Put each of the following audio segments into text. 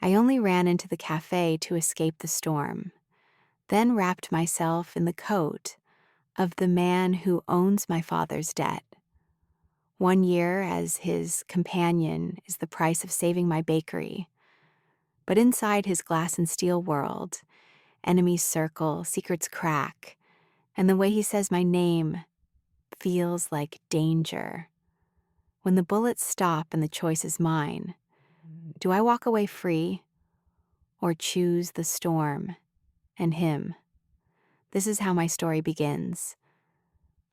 I only ran into the cafe to escape the storm, then wrapped myself in the coat of the man who owns my father's debt. 1 year as his companion is the price of saving my bakery. But inside his glass and steel world, enemies circle, secrets crack, and the way he says my name feels like danger. When the bullets stop and the choice is mine, do I walk away free or choose the storm and him? This is how my story begins.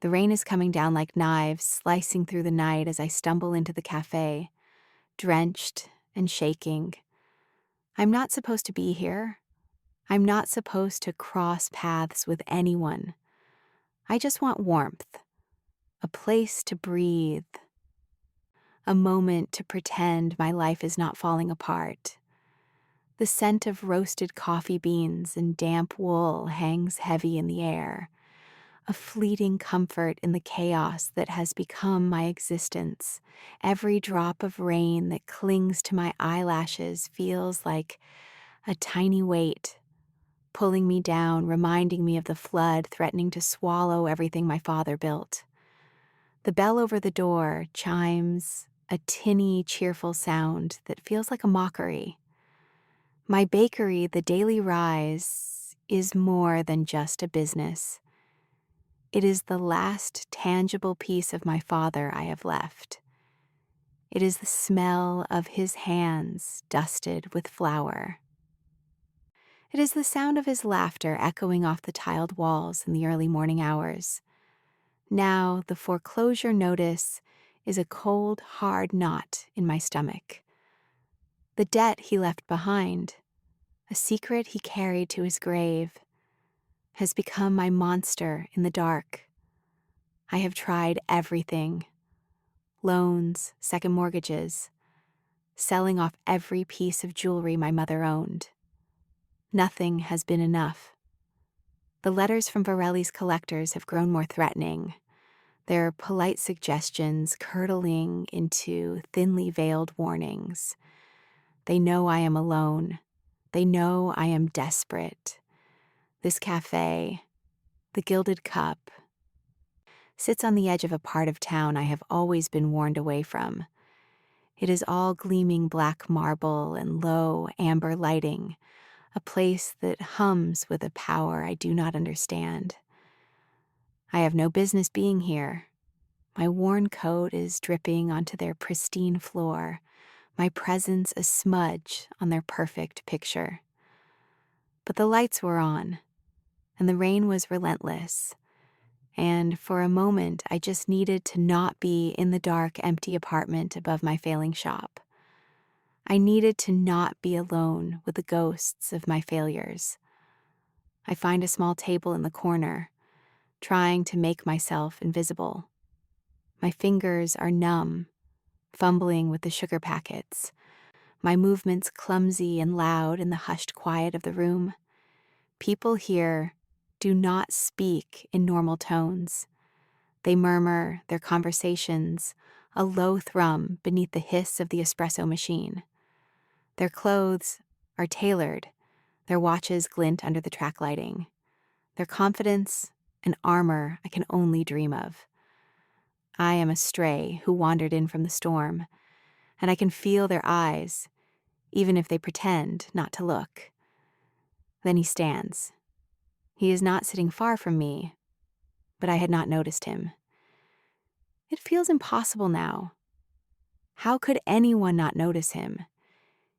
The rain is coming down like knives, slicing through the night as I stumble into the cafe, drenched and shaking. I'm not supposed to be here. I'm not supposed to cross paths with anyone. I just want warmth, a place to breathe, a moment to pretend my life is not falling apart. The scent of roasted coffee beans and damp wool hangs heavy in the air, a fleeting comfort in the chaos that has become my existence. Every drop of rain that clings to my eyelashes feels like a tiny weight, pulling me down, reminding me of the flood threatening to swallow everything my father built. The bell over the door chimes a tinny, cheerful sound that feels like a mockery. My bakery, the Daily Rise, is more than just a business. It is the last tangible piece of my father I have left. It is the smell of his hands dusted with flour. It is the sound of his laughter echoing off the tiled walls in the early morning hours. Now the foreclosure notice is a cold, hard knot in my stomach. The debt he left behind, a secret he carried to his grave, has become my monster in the dark. I have tried everything. Loans, second mortgages, selling off every piece of jewelry my mother owned. Nothing has been enough. The letters from Varelli's collectors have grown more threatening, their polite suggestions curdling into thinly veiled warnings. They know I am alone. They know I am desperate. This cafe, the Gilded Cup, sits on the edge of a part of town I have always been warned away from. It is all gleaming black marble and low amber lighting, a place that hums with a power I do not understand. I have no business being here. My worn coat is dripping onto their pristine floor, my presence a smudge on their perfect picture. But the lights were on, and the rain was relentless, and for a moment I just needed to not be in the dark, empty apartment above my failing shop. I needed to not be alone with the ghosts of my failures. I find a small table in the corner, trying to make myself invisible. My fingers are numb, fumbling with the sugar packets, my movements clumsy and loud in the hushed quiet of the room. People here do not speak in normal tones. They murmur their conversations, a low thrum beneath the hiss of the espresso machine. Their clothes are tailored, their watches glint under the track lighting. Their confidence and armor I can only dream of. I am a stray who wandered in from the storm, and I can feel their eyes, even if they pretend not to look. Then he stands. He is not sitting far from me, but I had not noticed him. It feels impossible now. How could anyone not notice him?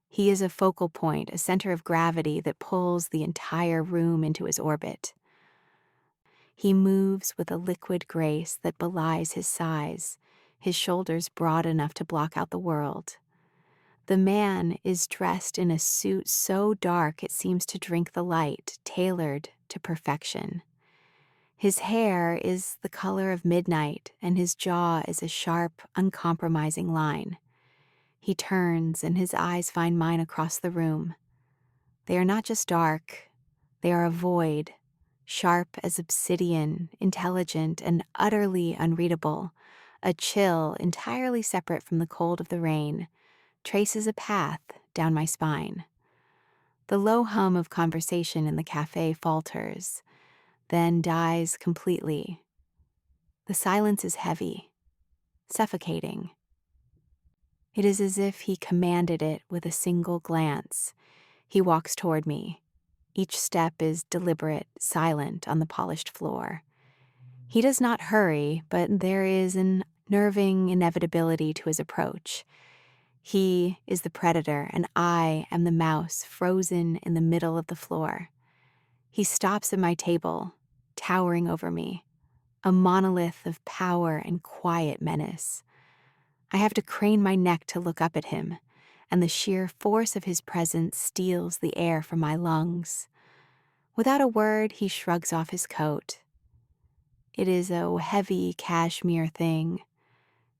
He is a focal point, a center of gravity that pulls the entire room into his orbit. He moves with a liquid grace that belies his size, his shoulders broad enough to block out the world. The man is dressed in a suit so dark it seems to drink the light, tailored to perfection. His hair is the color of midnight, and his jaw is a sharp, uncompromising line. He turns, and his eyes find mine across the room. They are not just dark, they are a void, sharp as obsidian, intelligent and utterly unreadable. A chill, entirely separate from the cold of the rain, traces a path down my spine. The low hum of conversation in the cafe falters, then dies completely. The silence is heavy, suffocating. It is as if he commanded it with a single glance. He walks toward me. Each step is deliberate, silent on the polished floor. He does not hurry, but there is an nerving inevitability to his approach. He is the predator, and I am the mouse frozen in the middle of the floor. He stops at my table, towering over me, a monolith of power and quiet menace. I have to crane my neck to look up at him, and the sheer force of his presence steals the air from my lungs. Without a word, he shrugs off his coat. It is a heavy cashmere thing,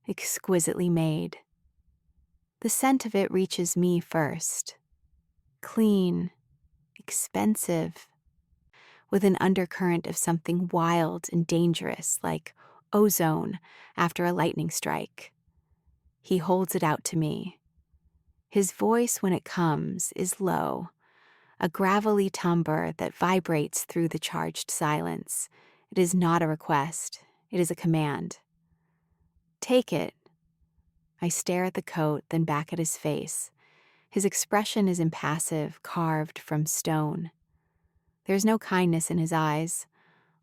exquisitely made. The scent of it reaches me first. Clean, expensive, with an undercurrent of something wild and dangerous, like ozone after a lightning strike. He holds it out to me. His voice, when it comes, is low, a gravelly timbre that vibrates through the charged silence. It is not a request. It is a command. Take it. I stare at the coat, then back at his face. His expression is impassive, carved from stone. There's no kindness in his eyes,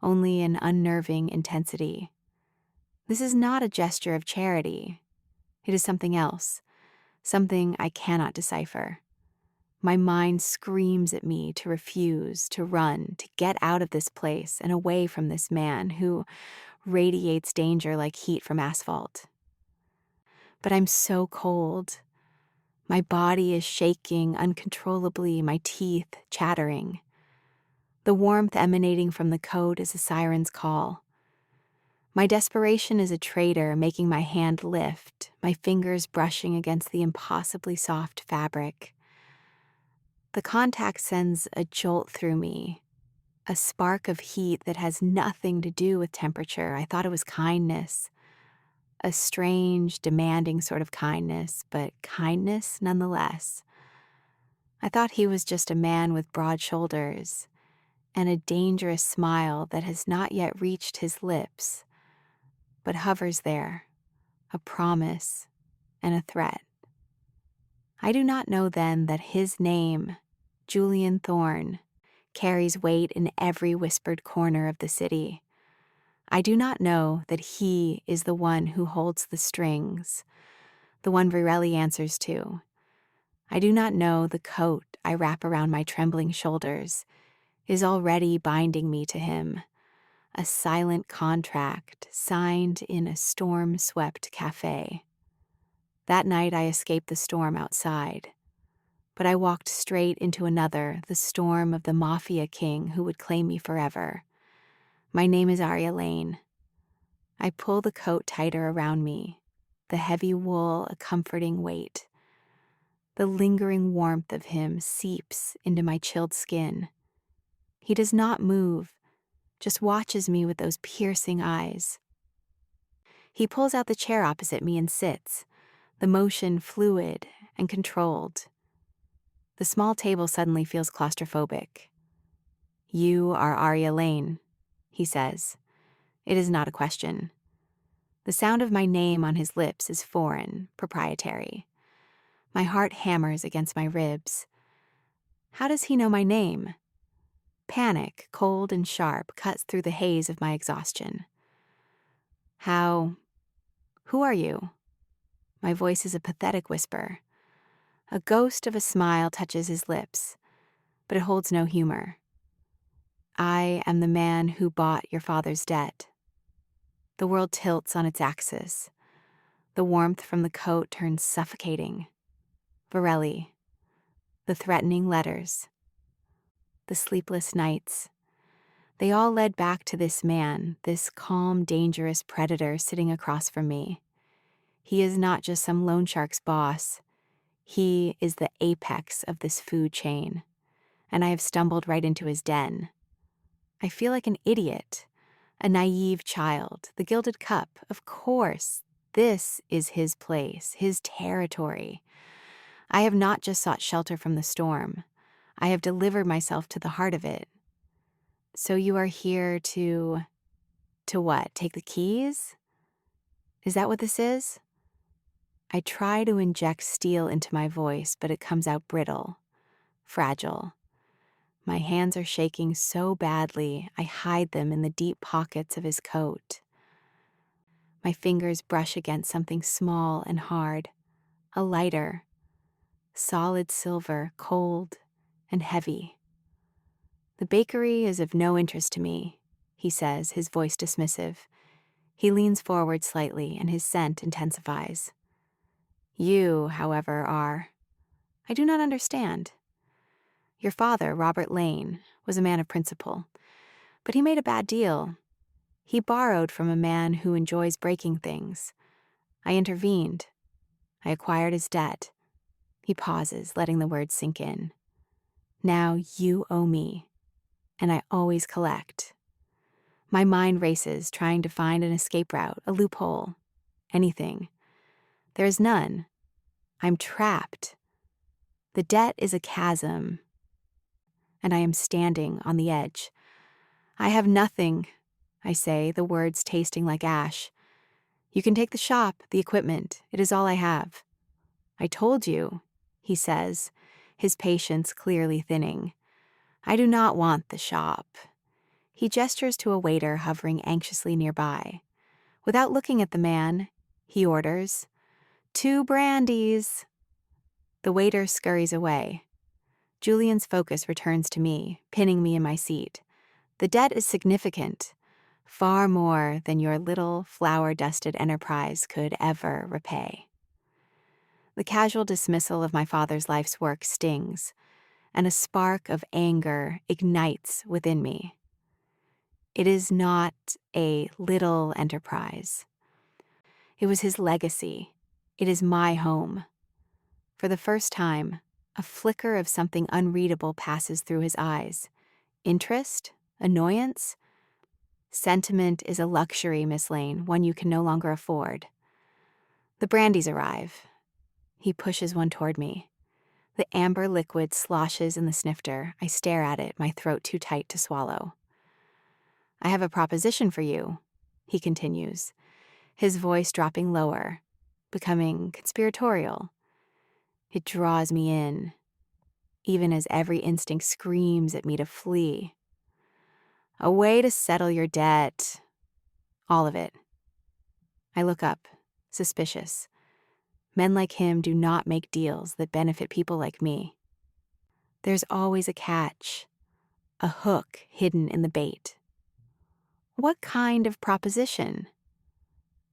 only an unnerving intensity. This is not a gesture of charity. It is something else, something I cannot decipher. My mind screams at me to refuse, to run, to get out of this place and away from this man who radiates danger like heat from asphalt. But I'm so cold. My body is shaking uncontrollably, my teeth chattering. The warmth emanating from the coat is a siren's call. My desperation is a traitor making my hand lift, my fingers brushing against the impossibly soft fabric. The contact sends a jolt through me, a spark of heat that has nothing to do with temperature. I thought it was kindness, a strange, demanding sort of kindness, but kindness nonetheless. I thought he was just a man with broad shoulders and a dangerous smile that has not yet reached his lips, but hovers there, a promise and a threat. I do not know then that his name, Julian Thorne, carries weight in every whispered corner of the city. I do not know that he is the one who holds the strings, the one Virelli answers to. I do not know the coat I wrap around my trembling shoulders is already binding me to him, a silent contract signed in a storm-swept cafe. That night I escaped the storm outside, but I walked straight into another, the storm of the Mafia king who would claim me forever. My name is Aria Lane. I pull the coat tighter around me, the heavy wool a comforting weight. The lingering warmth of him seeps into my chilled skin. He does not move, just watches me with those piercing eyes. He pulls out the chair opposite me and sits, the motion fluid and controlled. The small table suddenly feels claustrophobic. "You are Aria Lane," he says. It is not a question. The sound of my name on his lips is foreign, proprietary. My heart hammers against my ribs. How does he know my name? Panic, cold and sharp, cuts through the haze of my exhaustion. Who are you? My voice is a pathetic whisper. A ghost of a smile touches his lips, but it holds no humor. I am the man who bought your father's debt. The world tilts on its axis. The warmth from the coat turns suffocating. Virelli. The threatening letters. The sleepless nights. They all led back to this man, this calm, dangerous predator sitting across from me. He is not just some loan shark's boss. He is the apex of this food chain, and I have stumbled right into his den. I feel like an idiot, a naive child, the gilded cup. Of course, this is his place, his territory. I have not just sought shelter from the storm. I have delivered myself to the heart of it. So you are here to what? Take the keys? Is that what this is? I try to inject steel into my voice, but it comes out brittle, fragile. My hands are shaking so badly, I hide them in the deep pockets of his coat. My fingers brush against something small and hard, a lighter, solid silver, cold and heavy. The bakery is of no interest to me, he says, his voice dismissive. He leans forward slightly, and his scent intensifies. You, however, are. I do not understand. Your father, Robert Lane, was a man of principle, but he made a bad deal. He borrowed from a man who enjoys breaking things. I intervened. I acquired his debt. He pauses, letting the words sink in. Now you owe me, and I always collect. My mind races, trying to find an escape route, a loophole, anything. There is none. I'm trapped. The debt is a chasm, and I am standing on the edge. I have nothing, I say, the words tasting like ash. You can take the shop, the equipment. It is all I have. I told you, he says, his patience clearly thinning. I do not want the shop. He gestures to a waiter hovering anxiously nearby. Without looking at the man, he orders, 2 brandies. The waiter scurries away. Julian's focus returns to me, pinning me in my seat. The debt is significant, far more than your little flower-dusted enterprise could ever repay. The casual dismissal of my father's life's work stings, and a spark of anger ignites within me. It is not a little enterprise. It was his legacy. It is my home. For the first time, a flicker of something unreadable passes through his eyes. Interest? Annoyance? Sentiment is a luxury, Miss Lane, one you can no longer afford. The brandies arrive. He pushes one toward me. The amber liquid sloshes in the snifter. I stare at it, my throat too tight to swallow. I have a proposition for you, he continues, his voice dropping lower, becoming conspiratorial. It draws me in, even as every instinct screams at me to flee. A way to settle your debt. All of it. I look up, suspicious. Men like him do not make deals that benefit people like me. There's always a catch, a hook hidden in the bait. What kind of proposition?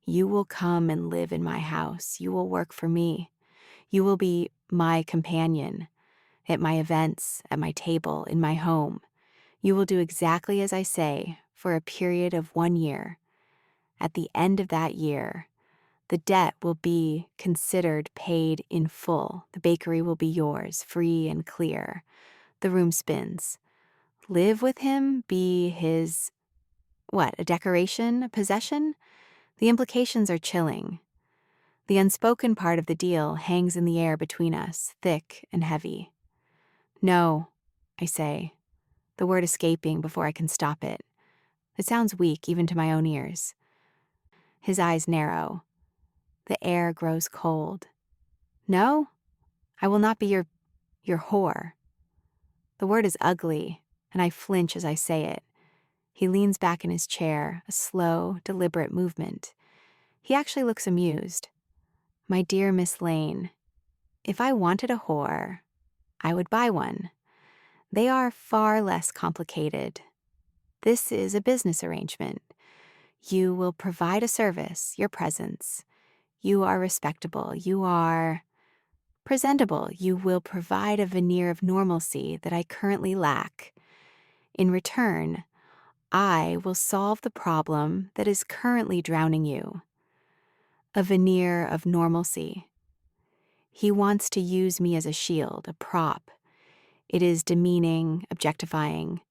You will come and live in my house. You will work for me. You will be my companion at my events, at my table, in my home. You will do exactly as I say for a period of 1 year. At the end of that year, the debt will be considered paid in full. The bakery will be yours, free and clear. The room spins. Live with him, be his, a decoration, a possession? The implications are chilling. The unspoken part of the deal hangs in the air between us, thick and heavy. No, I say, the word escaping before I can stop it. It sounds weak even to my own ears. His eyes narrow. The air grows cold. No, I will not be your whore. The word is ugly, and I flinch as I say it. He leans back in his chair, a slow, deliberate movement. He actually looks amused. My dear Miss Lane, if I wanted a whore, I would buy one. They are far less complicated. This is a business arrangement. You will provide a service, your presence. You are respectable. You are presentable. You will provide a veneer of normalcy that I currently lack. In return, I will solve the problem that is currently drowning you. A veneer of normalcy. He wants to use me as a shield, a prop. It is demeaning, objectifying,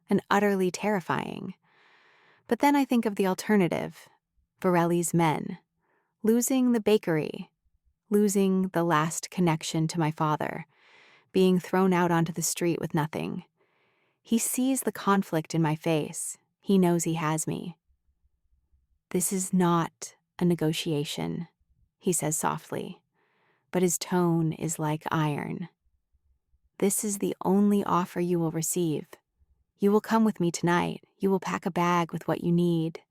and utterly terrifying. But then I think of the alternative, Varelli's men, losing the bakery, losing the last connection to my father, being thrown out onto the street with nothing. He sees the conflict in my face. He knows he has me. "This is not a negotiation," he says softly, but his tone is like iron. "This is the only offer you will receive. You will come with me tonight. You will pack a bag with what you need.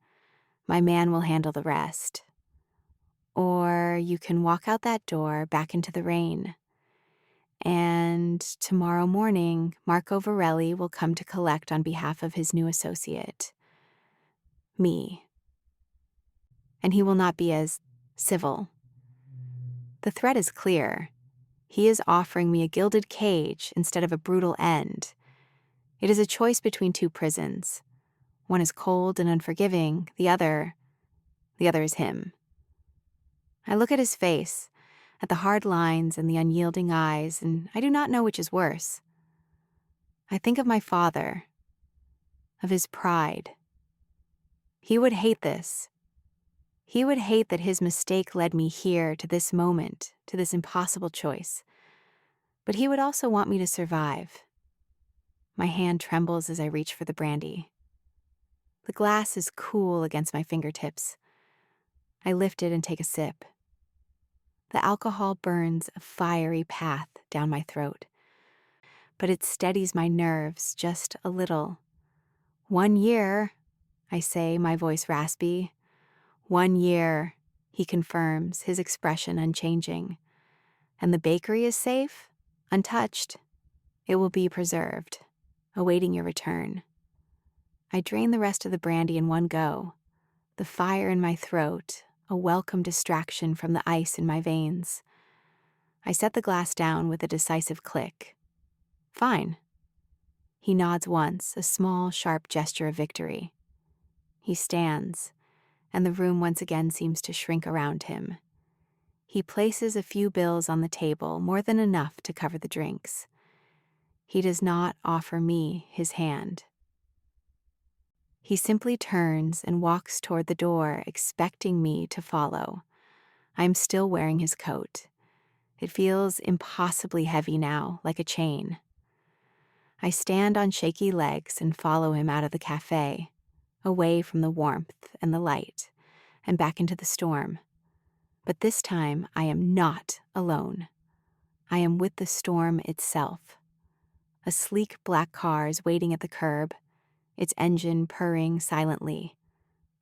My man will handle the rest. Or you can walk out that door back into the rain. And tomorrow morning, Marco Varelli will come to collect on behalf of his new associate, me. And he will not be as civil. The threat is clear. He is offering me a gilded cage instead of a brutal end. It is a choice between two prisons. One is cold and unforgiving, the other is him. I look at his face, at the hard lines and the unyielding eyes, and I do not know which is worse. I think of my father, of his pride. He would hate this. He would hate that his mistake led me here to this moment, to this impossible choice. But he would also want me to survive. My hand trembles as I reach for the brandy. The glass is cool against my fingertips. I lift it and take a sip. The alcohol burns a fiery path down my throat, but it steadies my nerves just a little. 1 year, I say, my voice raspy. 1 year, he confirms, his expression unchanging. And the bakery is safe, untouched. It will be preserved, awaiting your return. I drain the rest of the brandy in one go, the fire in my throat, a welcome distraction from the ice in my veins. I set the glass down with a decisive click. Fine. He nods once, a small, sharp gesture of victory. He stands, and the room once again seems to shrink around him. He places a few bills on the table, more than enough to cover the drinks. He does not offer me his hand. He simply turns and walks toward the door, expecting me to follow. I am still wearing his coat. It feels impossibly heavy now, like a chain. I stand on shaky legs and follow him out of the cafe, away from the warmth and the light, and back into the storm. But this time I am not alone. I am with the storm itself. A sleek black car is waiting at the curb, its engine purring silently.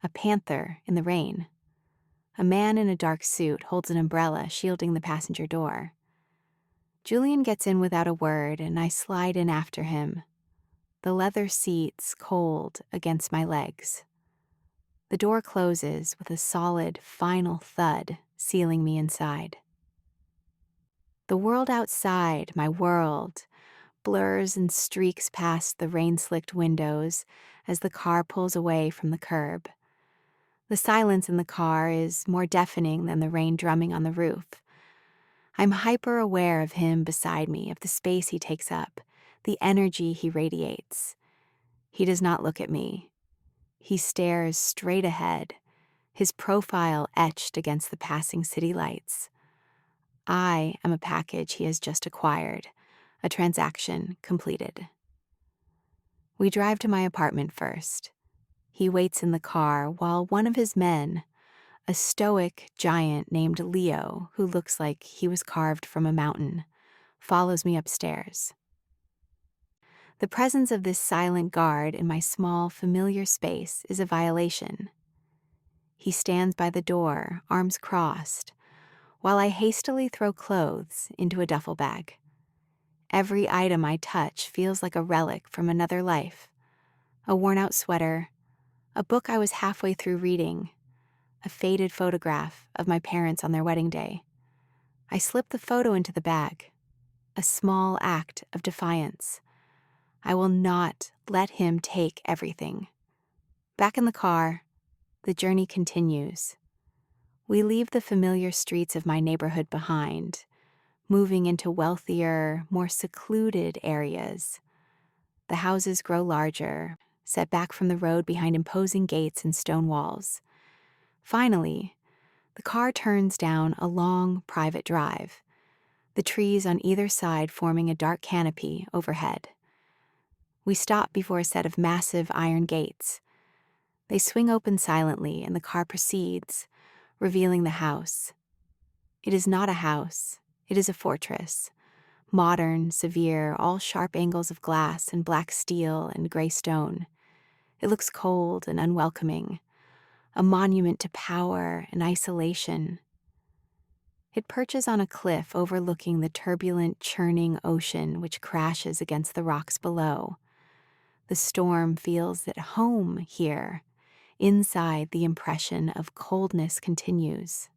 A panther in the rain. A man in a dark suit holds an umbrella shielding the passenger door. Julian gets in without a word, and I slide in after him. The leather seats cold against my legs. The door closes with a solid, final thud, sealing me inside. The world outside, my world, blurs and streaks past the rain-slicked windows as the car pulls away from the curb. The silence in the car is more deafening than the rain drumming on the roof. I'm hyper-aware of him beside me, of the space he takes up, the energy he radiates. He does not look at me. He stares straight ahead, his profile etched against the passing city lights. I am a package he has just acquired, a transaction completed. We drive to my apartment first. He waits in the car while one of his men, a stoic giant named Leo, who looks like he was carved from a mountain, follows me upstairs. The presence of this silent guard in my small, familiar space is a violation. He stands by the door, arms crossed, while I hastily throw clothes into a duffel bag. Every item I touch feels like a relic from another life. A worn-out sweater, a book I was halfway through reading, a faded photograph of my parents on their wedding day. I slip the photo into the bag, a small act of defiance. I will not let him take everything. Back in the car, the journey continues. We leave the familiar streets of my neighborhood behind, moving into wealthier, more secluded areas. The houses grow larger, set back from the road behind imposing gates and stone walls. Finally, the car turns down a long, private drive. the trees on either side forming a dark canopy overhead. We stop before a set of massive iron gates. They swing open silently, and the car proceeds, revealing the house. It is not a house, it is a fortress. Modern, severe, all sharp angles of glass and black steel and gray stone. It looks cold and unwelcoming, a monument to power and isolation. It perches on a cliff overlooking the turbulent, churning ocean which crashes against the rocks below. The storm feels at home here. Inside, the impression of coldness continues.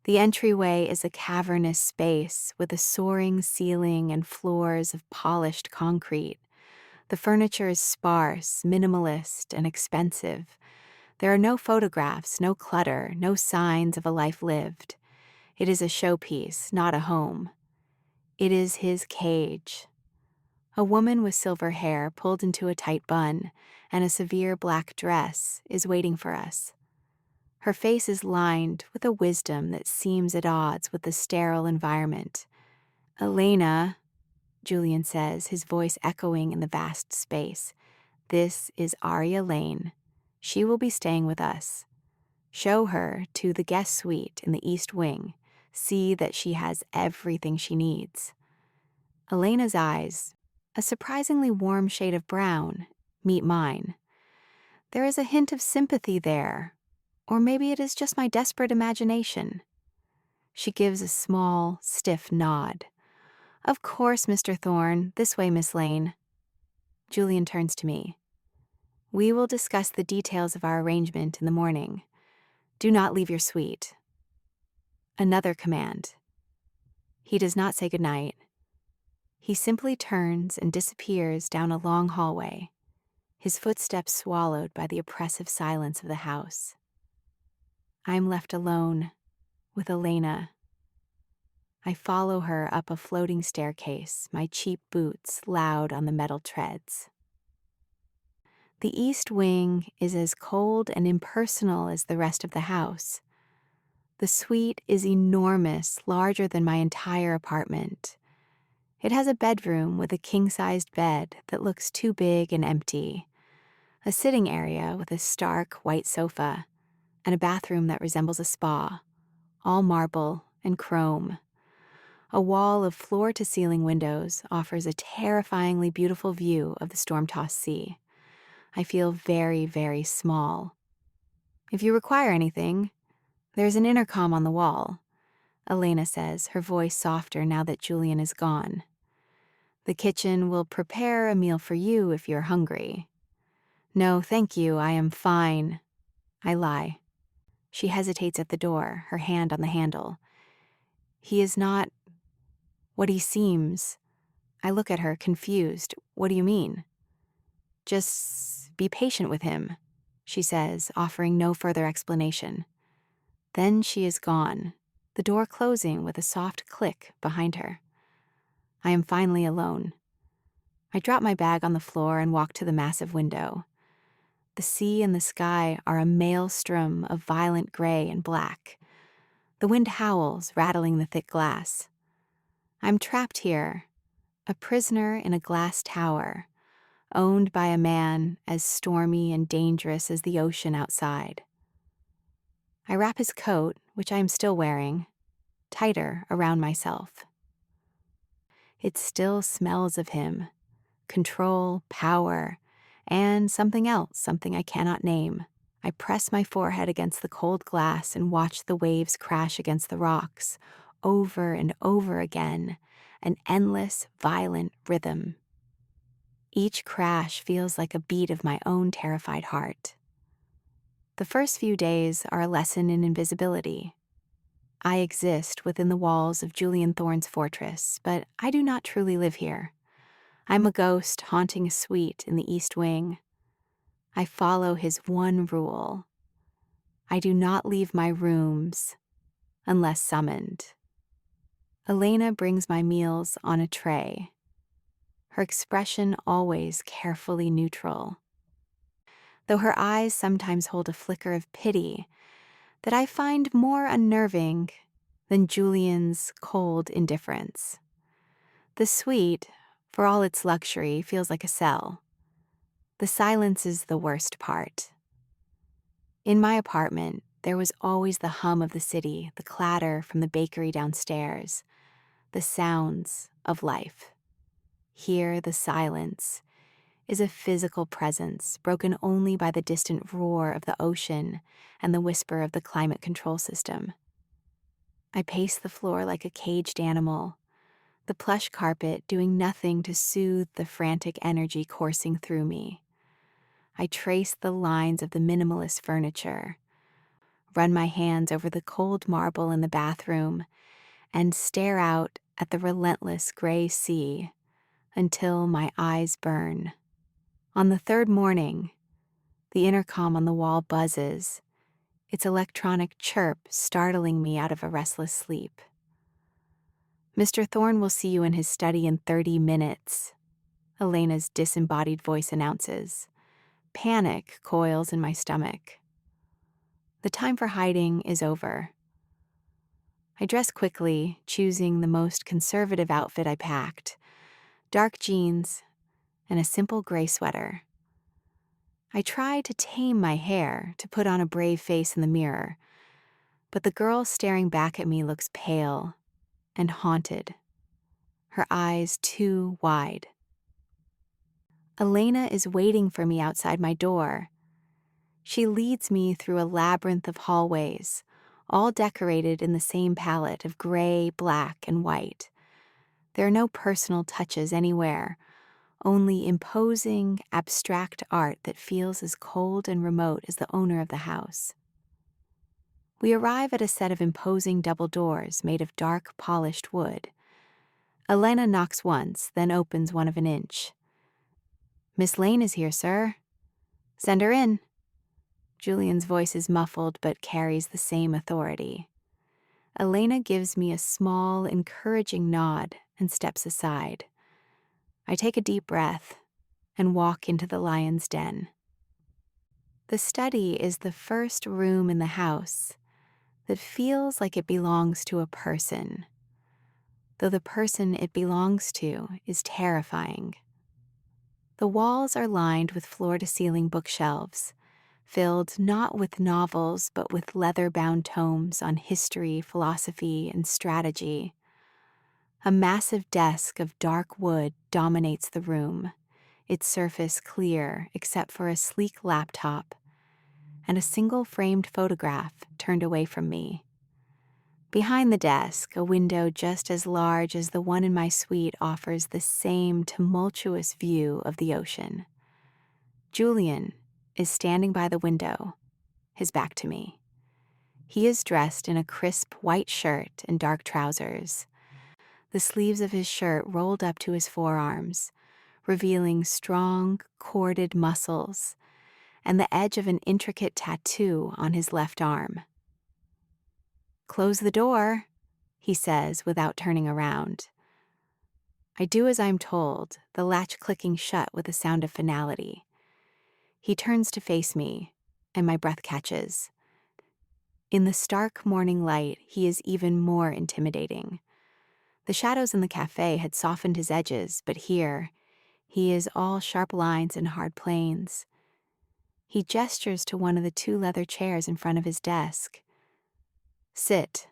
The entryway is a cavernous space with a soaring ceiling and floors of polished concrete. The furniture is sparse, minimalist, and expensive. There are no photographs, no clutter, no signs of a life lived. It is a showpiece, not a home. It is his cage. A woman with silver hair pulled into a tight bun and a severe black dress is waiting for us. Her face is lined with a wisdom that seems at odds with the sterile environment. "Elena," Julian says, his voice echoing in the vast space. "This is Aria Lane. She will be staying with us. Show her to the guest suite in the East Wing. See that she has everything she needs." Elena's eyes, a surprisingly warm shade of brown, meet mine. There is a hint of sympathy there, or maybe it is just my desperate imagination. She gives a small, stiff nod. "Of course, Mr. Thorne. This way, Miss Lane." Julian turns to me. "We will discuss the details of our arrangement in the morning. Do not leave your suite." Another command. He does not say goodnight. He simply turns and disappears down a long hallway, his footsteps swallowed by the oppressive silence of the house. I am left alone with Elena. I follow her up a floating staircase, my cheap boots loud on the metal treads. The East Wing is as cold and impersonal as the rest of the house. The suite is enormous, larger than my entire apartment. It has a bedroom with a king-sized bed that looks too big and empty, a sitting area with a stark white sofa, and a bathroom that resembles a spa, all marble and chrome. A wall of floor-to-ceiling windows offers a terrifyingly beautiful view of the storm-tossed sea. I feel very, very small. "If you require anything, there's an intercom on the wall," Elena says, her voice softer now that Julian is gone. "The kitchen will prepare a meal for you if you're hungry." "No, thank you, I am fine." I lie. She hesitates at the door, her hand on the handle. "He is not what he seems." I look at her, confused. "What do you mean?" "Just be patient with him," she says, offering no further explanation. Then she is gone, the door closing with a soft click behind her. I am finally alone. I drop my bag on the floor and walk to the massive window. The sea and the sky are a maelstrom of violent gray and black. The wind howls, rattling the thick glass. I'm trapped here, a prisoner in a glass tower, owned by a man as stormy and dangerous as the ocean outside. I wrap his coat, which I am still wearing, tighter around myself. It still smells of him, control, power, and something else, something I cannot name. I press my forehead against the cold glass and watch the waves crash against the rocks, over and over again, an endless, violent rhythm. Each crash feels like a beat of my own terrified heart. The first few days are a lesson in invisibility. I exist within the walls of Julian Thorne's fortress, but I do not truly live here. I'm a ghost haunting a suite in the East Wing. I follow his one rule. I do not leave my rooms unless summoned. Elena brings my meals on a tray, her expression always carefully neutral, though her eyes sometimes hold a flicker of pity that I find more unnerving than Julian's cold indifference. The suite, for all its luxury, feels like a cell. The silence is the worst part. In my apartment, there was always the hum of the city, the clatter from the bakery downstairs, the sounds of life. Here, the silence is a physical presence broken only by the distant roar of the ocean and the whisper of the climate control system. I pace the floor like a caged animal, the plush carpet doing nothing to soothe the frantic energy coursing through me. I trace the lines of the minimalist furniture, run my hands over the cold marble in the bathroom, and stare out at the relentless gray sea until my eyes burn. On the third morning, the intercom on the wall buzzes, its electronic chirp startling me out of a restless sleep. "Mr. Thorne will see you in his study in 30 minutes, Elena's disembodied voice announces. Panic coils in my stomach. The time for hiding is over. I dress quickly, choosing the most conservative outfit I packed: dark jeans and a simple gray sweater. I try to tame my hair, to put on a brave face in the mirror, but the girl staring back at me looks pale and haunted, her eyes too wide. Elena is waiting for me outside my door. She leads me through a labyrinth of hallways, all decorated in the same palette of gray, black, and white. There are no personal touches anywhere, only imposing, abstract art that feels as cold and remote as the owner of the house. We arrive at a set of imposing double doors made of dark, polished wood. Elena knocks once, then opens one of an inch. "Miss Lane is here, sir." "Send her in." Julian's voice is muffled but carries the same authority. Elena gives me a small, encouraging nod and steps aside. I take a deep breath and walk into the lion's den. The study is the first room in the house that feels like it belongs to a person, though the person it belongs to is terrifying. The walls are lined with floor-to-ceiling bookshelves, filled not with novels but with leather-bound tomes on history, philosophy, and strategy. A massive desk of dark wood dominates the room, its surface clear except for a sleek laptop and a single framed photograph turned away from me. Behind the desk, a window just as large as the one in my suite offers the same tumultuous view of the ocean. Julian is standing by the window, his back to me. He is dressed in a crisp white shirt and dark trousers, the sleeves of his shirt rolled up to his forearms, revealing strong, corded muscles and the edge of an intricate tattoo on his left arm. "Close the door," he says without turning around. I do as I'm told, the latch clicking shut with a sound of finality. He turns to face me, and my breath catches. In the stark morning light, he is even more intimidating. The shadows in the cafe had softened his edges, but here, he is all sharp lines and hard planes. He gestures to one of the 2 leather chairs in front of his desk. "Sit."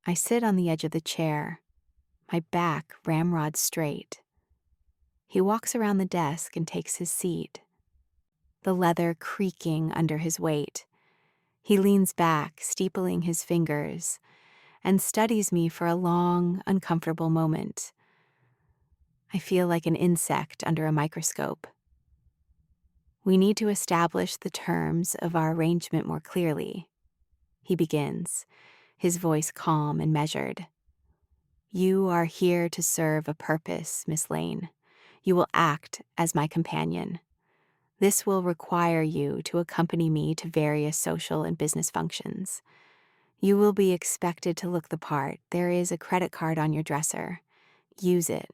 I sit on the edge of the chair, my back ramrod straight. He walks around the desk and takes his seat, the leather creaking under his weight. He leans back, steepling his fingers, and studies me for a long, uncomfortable moment. I feel like an insect under a microscope. "We need to establish the terms of our arrangement more clearly," he begins, his voice calm and measured. "You are here to serve a purpose, Miss Lane. You will act as my companion. This will require you to accompany me to various social and business functions. You will be expected to look the part. There is a credit card on your dresser. Use it.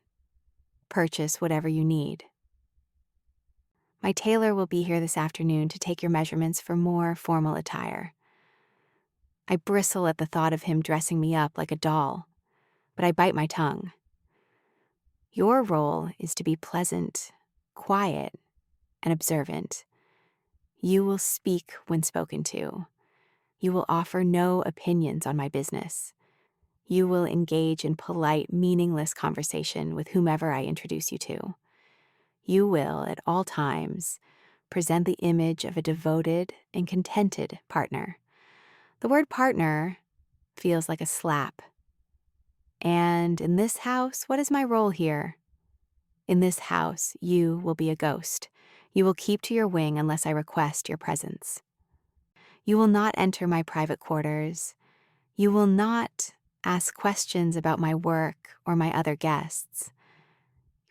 Purchase whatever you need. My tailor will be here this afternoon to take your measurements for more formal attire." I bristle at the thought of him dressing me up like a doll, but I bite my tongue. Your role is to be pleasant, quiet, and observant. You will speak when spoken to. You will offer no opinions on my business. You will engage in polite, meaningless conversation with whomever I introduce you to. You will, at all times, present the image of a devoted and contented partner. The word partner feels like a slap. And in this house, what is my role here? In this house, you will be a ghost. You will keep to your wing unless I request your presence. You will not enter my private quarters. You will not ask questions about my work or my other guests.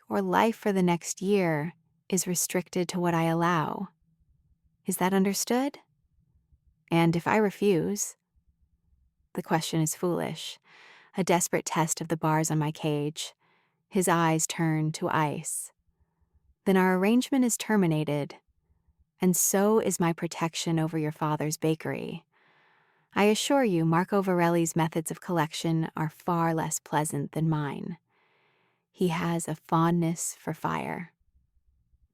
Your life for the next year is restricted to what I allow. Is that understood? And if I refuse, the question is foolish, a desperate test of the bars on my cage. His eyes turn to ice. Then our arrangement is terminated, and so is my protection over your father's bakery. I assure you, Marco Varelli's methods of collection are far less pleasant than mine. He has a fondness for fire.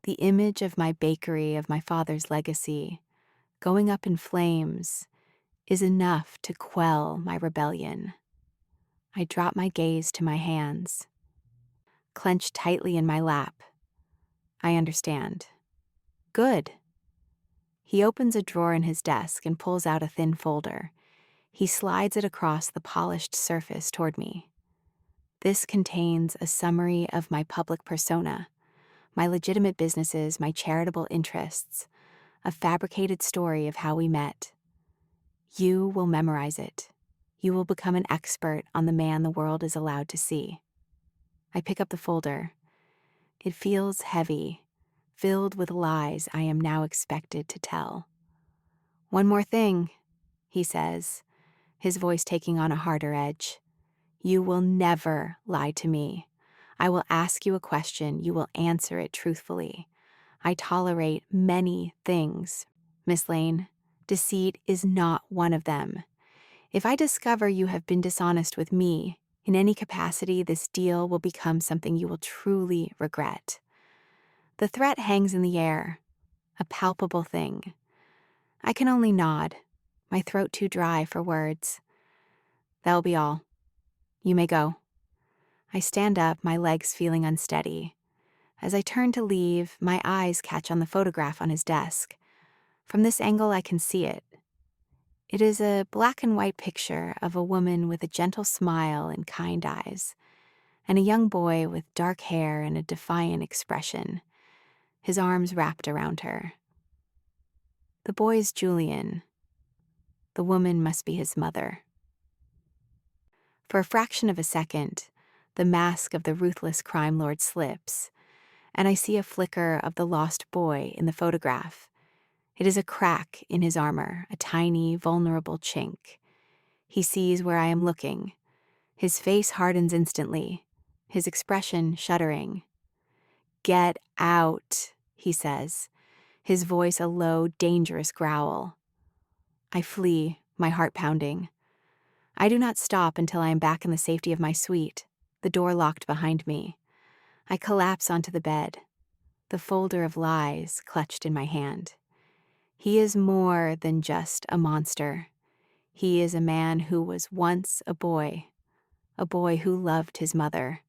The image of my bakery, of my father's legacy, going up in flames, is enough to quell my rebellion. I drop my gaze to my hands, clenched tightly in my lap. I understand. Good. He opens a drawer in his desk and pulls out a thin folder. He slides it across the polished surface toward me. This contains a summary of my public persona, my legitimate businesses, my charitable interests, a fabricated story of how we met. You will memorize it. You will become an expert on the man the world is allowed to see. I pick up the folder. It feels heavy, filled with lies I am now expected to tell. One more thing, he says, his voice taking on a harder edge. You will never lie to me. I will ask you a question. You will answer it truthfully. I tolerate many things, Miss Lane. Deceit is not one of them. If I discover you have been dishonest with me, in any capacity, this deal will become something you will truly regret. The threat hangs in the air, a palpable thing. I can only nod, my throat too dry for words. That'll be all. You may go. I stand up, my legs feeling unsteady. As I turn to leave, my eyes catch on the photograph on his desk. From this angle, I can see it. It is a black and white picture of a woman with a gentle smile and kind eyes, and a young boy with dark hair and a defiant expression, his arms wrapped around her. The boy is Julian. The woman must be his mother. For a fraction of a second, the mask of the ruthless crime lord slips, and I see a flicker of the lost boy in the photograph. It is a crack in his armor, a tiny, vulnerable chink. He sees where I am looking. His face hardens instantly, his expression shuddering. Get out, he says, his voice a low, dangerous growl. I flee, my heart pounding. I do not stop until I am back in the safety of my suite, the door locked behind me. I collapse onto the bed, the folder of lies clutched in my hand. He is more than just a monster. He is a man who was once a boy who loved his mother.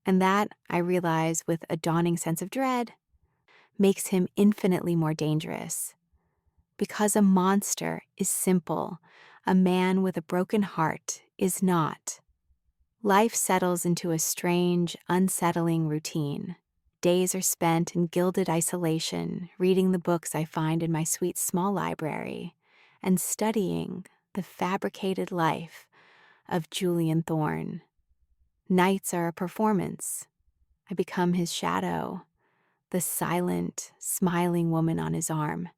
And that, I realize with a dawning sense of dread, makes him infinitely more dangerous. Because a monster is simple, a man with a broken heart is not. Life settles into a strange, unsettling routine. Days are spent in gilded isolation, reading the books I find in my sweet small library, and studying the fabricated life of Julian Thorne. Nights are a performance. I become his shadow, the silent, smiling woman on his arm.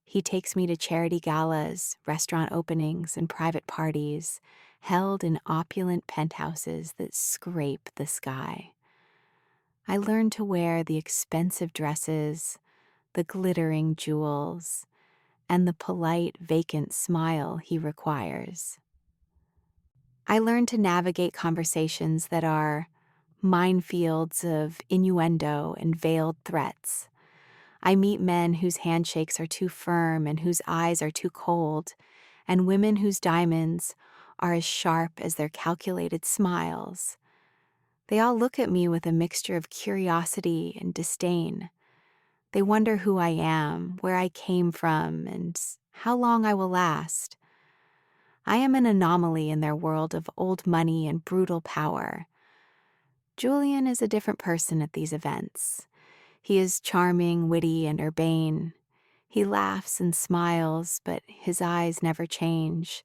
He takes me to charity galas, restaurant openings, and private parties, held in opulent penthouses that scrape the sky. I learn to wear the expensive dresses, the glittering jewels, and the polite, vacant smile he requires. I learn to navigate conversations that are minefields of innuendo and veiled threats. I meet men whose handshakes are too firm and whose eyes are too cold, and women whose diamonds are as sharp as their calculated smiles. They all look at me with a mixture of curiosity and disdain. They wonder who I am, where I came from, and how long I will last. I am an anomaly in their world of old money and brutal power. Julian is a different person at these events. He is charming, witty, and urbane. He laughs and smiles, but his eyes never change.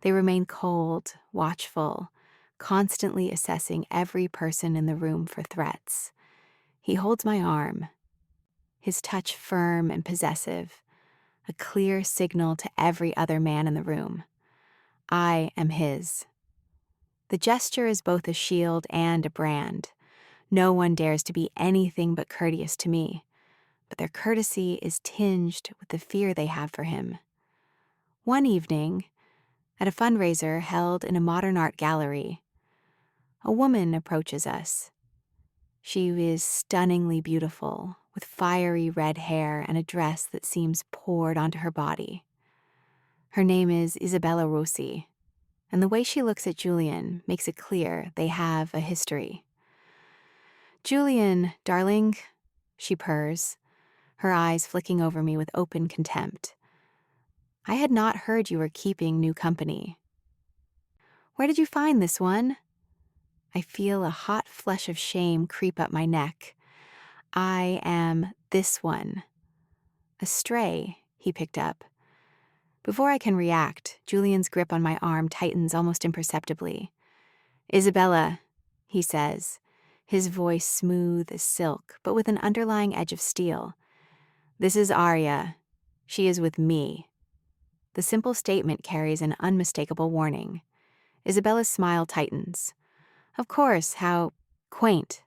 They remain cold, watchful, constantly assessing every person in the room for threats. He holds my arm, his touch firm and possessive, a clear signal to every other man in the room. I am his. The gesture is both a shield and a brand. No one dares to be anything but courteous to me, but their courtesy is tinged with the fear they have for him. One evening, at a fundraiser held in a modern art gallery, a woman approaches us. She is stunningly beautiful, with fiery red hair and a dress that seems poured onto her body. Her name is Isabella Rossi, and the way she looks at Julian makes it clear they have a history. "Julian, darling," she purrs, her eyes flicking over me with open contempt. "I had not heard you were keeping new company. Where did you find this one?" I feel a hot flush of shame creep up my neck. I am this one. A stray he picked up. Before I can react, Julian's grip on my arm tightens almost imperceptibly. "Isabella," he says, his voice smooth as silk, but with an underlying edge of steel. "This is Aria. She is with me." The simple statement carries an unmistakable warning. Isabella's smile tightens. "Of course, how quaint."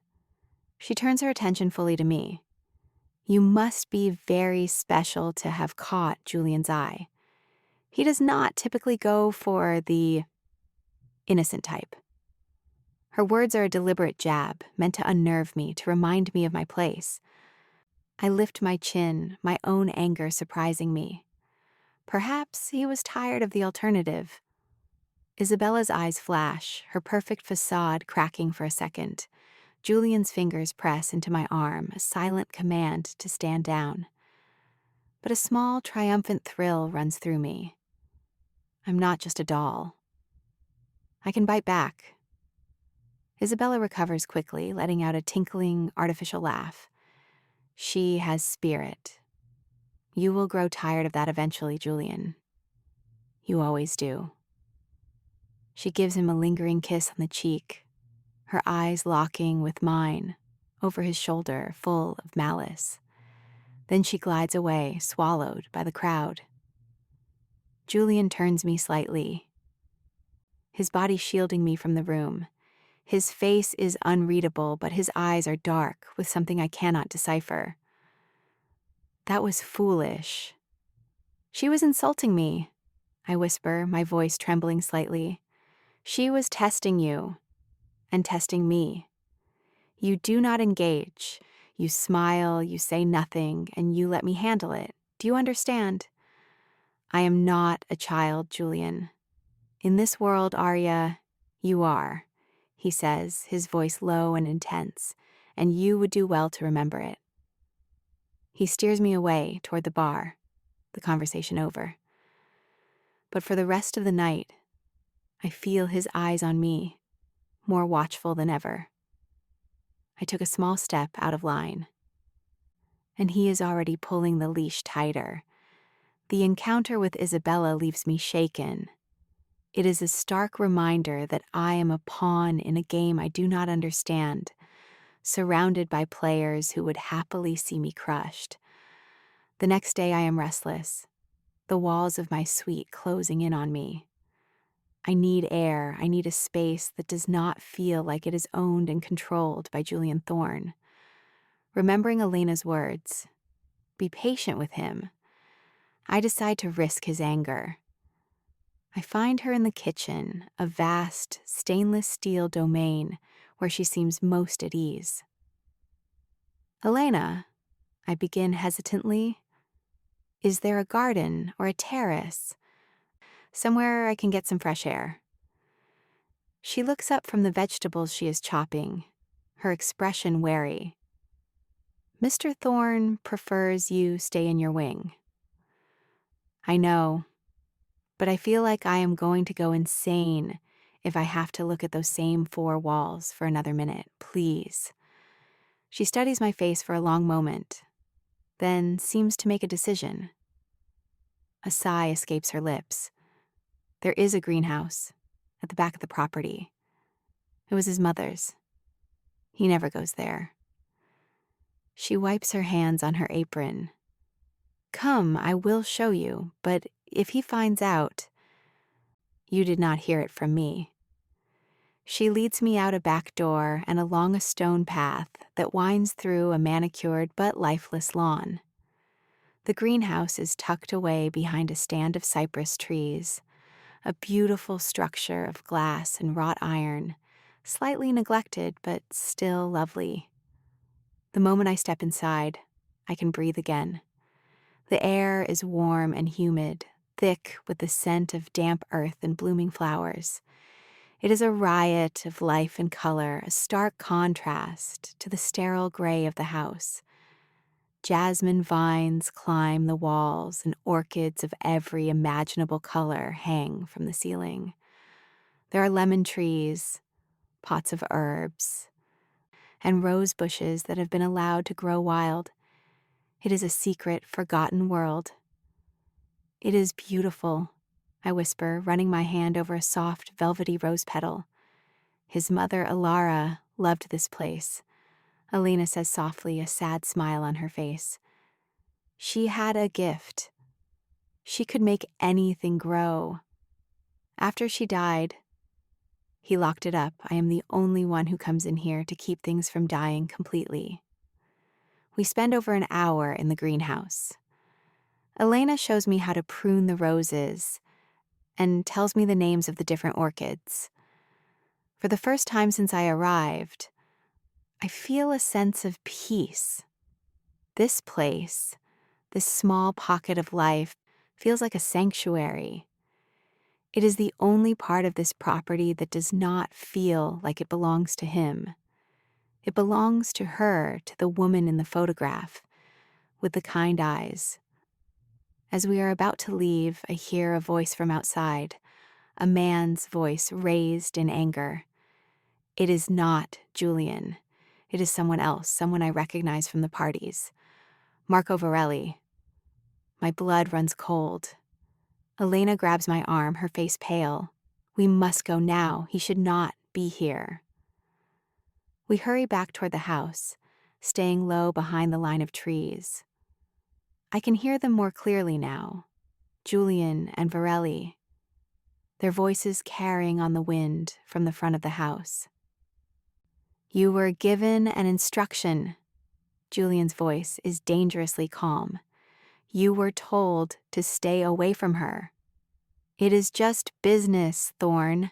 She turns her attention fully to me. "You must be very special to have caught Julian's eye. He does not typically go for the innocent type." Her words are a deliberate jab, meant to unnerve me, to remind me of my place. I lift my chin, my own anger surprising me. Perhaps he was tired of the alternative. Isabella's eyes flash, her perfect facade cracking for a second. Julian's fingers press into my arm, a silent command to stand down. But a small, triumphant thrill runs through me. I'm not just a doll. I can bite back. Isabella recovers quickly, letting out a tinkling, artificial laugh. She has spirit. You will grow tired of that eventually, Julian. You always do. She gives him a lingering kiss on the cheek, her eyes locking with mine, over his shoulder, full of malice. Then she glides away, swallowed by the crowd. Julian turns me slightly, his body shielding me from the room. His face is unreadable, but his eyes are dark with something I cannot decipher. "That was foolish." "She was insulting me," I whisper, my voice trembling slightly. "She was testing you, and testing me. You do not engage. You smile, you say nothing, and you let me handle it. Do you understand?" "I am not a child, Julian. In this world, Aria, you are," he says, his voice low and intense, "and you would do well to remember it." He steers me away toward the bar, the conversation over. But for the rest of the night, I feel his eyes on me, more watchful than ever. I took a small step out of line, and he is already pulling the leash tighter. The encounter with Isabella leaves me shaken. It is a stark reminder that I am a pawn in a game I do not understand, surrounded by players who would happily see me crushed. The next day I am restless, the walls of my suite closing in on me. I need air, I need a space that does not feel like it is owned and controlled by Julian Thorne. Remembering Elena's words, "Be patient with him," I decide to risk his anger. I find her in the kitchen, a vast, stainless steel domain where she seems most at ease. Elena, I begin hesitantly, is there a garden or a terrace? Somewhere I can get some fresh air. She looks up from the vegetables she is chopping, her expression wary. Mr. Thorne prefers you stay in your wing. I know, but I feel like I am going to go insane if I have to look at those same four walls for another minute. Please. She studies my face for a long moment, then seems to make a decision. A sigh escapes her lips. There is a greenhouse at the back of the property. It was his mother's. He never goes there. She wipes her hands on her apron. Come, I will show you, but if he finds out, you did not hear it from me. She leads me out a back door and along a stone path that winds through a manicured but lifeless lawn. The greenhouse is tucked away behind a stand of cypress trees, a beautiful structure of glass and wrought iron, slightly neglected but still lovely. The moment I step inside, I can breathe again. The air is warm and humid, thick with the scent of damp earth and blooming flowers. It is a riot of life and color, a stark contrast to the sterile gray of the house. Jasmine vines climb the walls, and orchids of every imaginable color hang from the ceiling. There are lemon trees, pots of herbs, and rose bushes that have been allowed to grow wild. It is a secret, forgotten world. It is beautiful, I whisper, running my hand over a soft, velvety rose petal. His mother, Alara, loved this place. Elena says softly, a sad smile on her face. She had a gift. She could make anything grow. After she died, he locked it up. I am the only one who comes in here to keep things from dying completely. We spend over an hour in the greenhouse. Elena shows me how to prune the roses and tells me the names of the different orchids. For the first time since I arrived, I feel a sense of peace. This place, this small pocket of life, feels like a sanctuary. It is the only part of this property that does not feel like it belongs to him. It belongs to her, to the woman in the photograph, with the kind eyes. As we are about to leave, I hear a voice from outside, a man's voice raised in anger. It is not Julian. It is someone else, someone I recognize from the parties. Marco Varelli. My blood runs cold. Elena grabs my arm, her face pale. We must go now. He should not be here. We hurry back toward the house, staying low behind the line of trees. I can hear them more clearly now. Julian and Varelli, their voices carrying on the wind from the front of the house. You were given an instruction. Julian's voice is dangerously calm. You were told to stay away from her. It is just business, Thorne.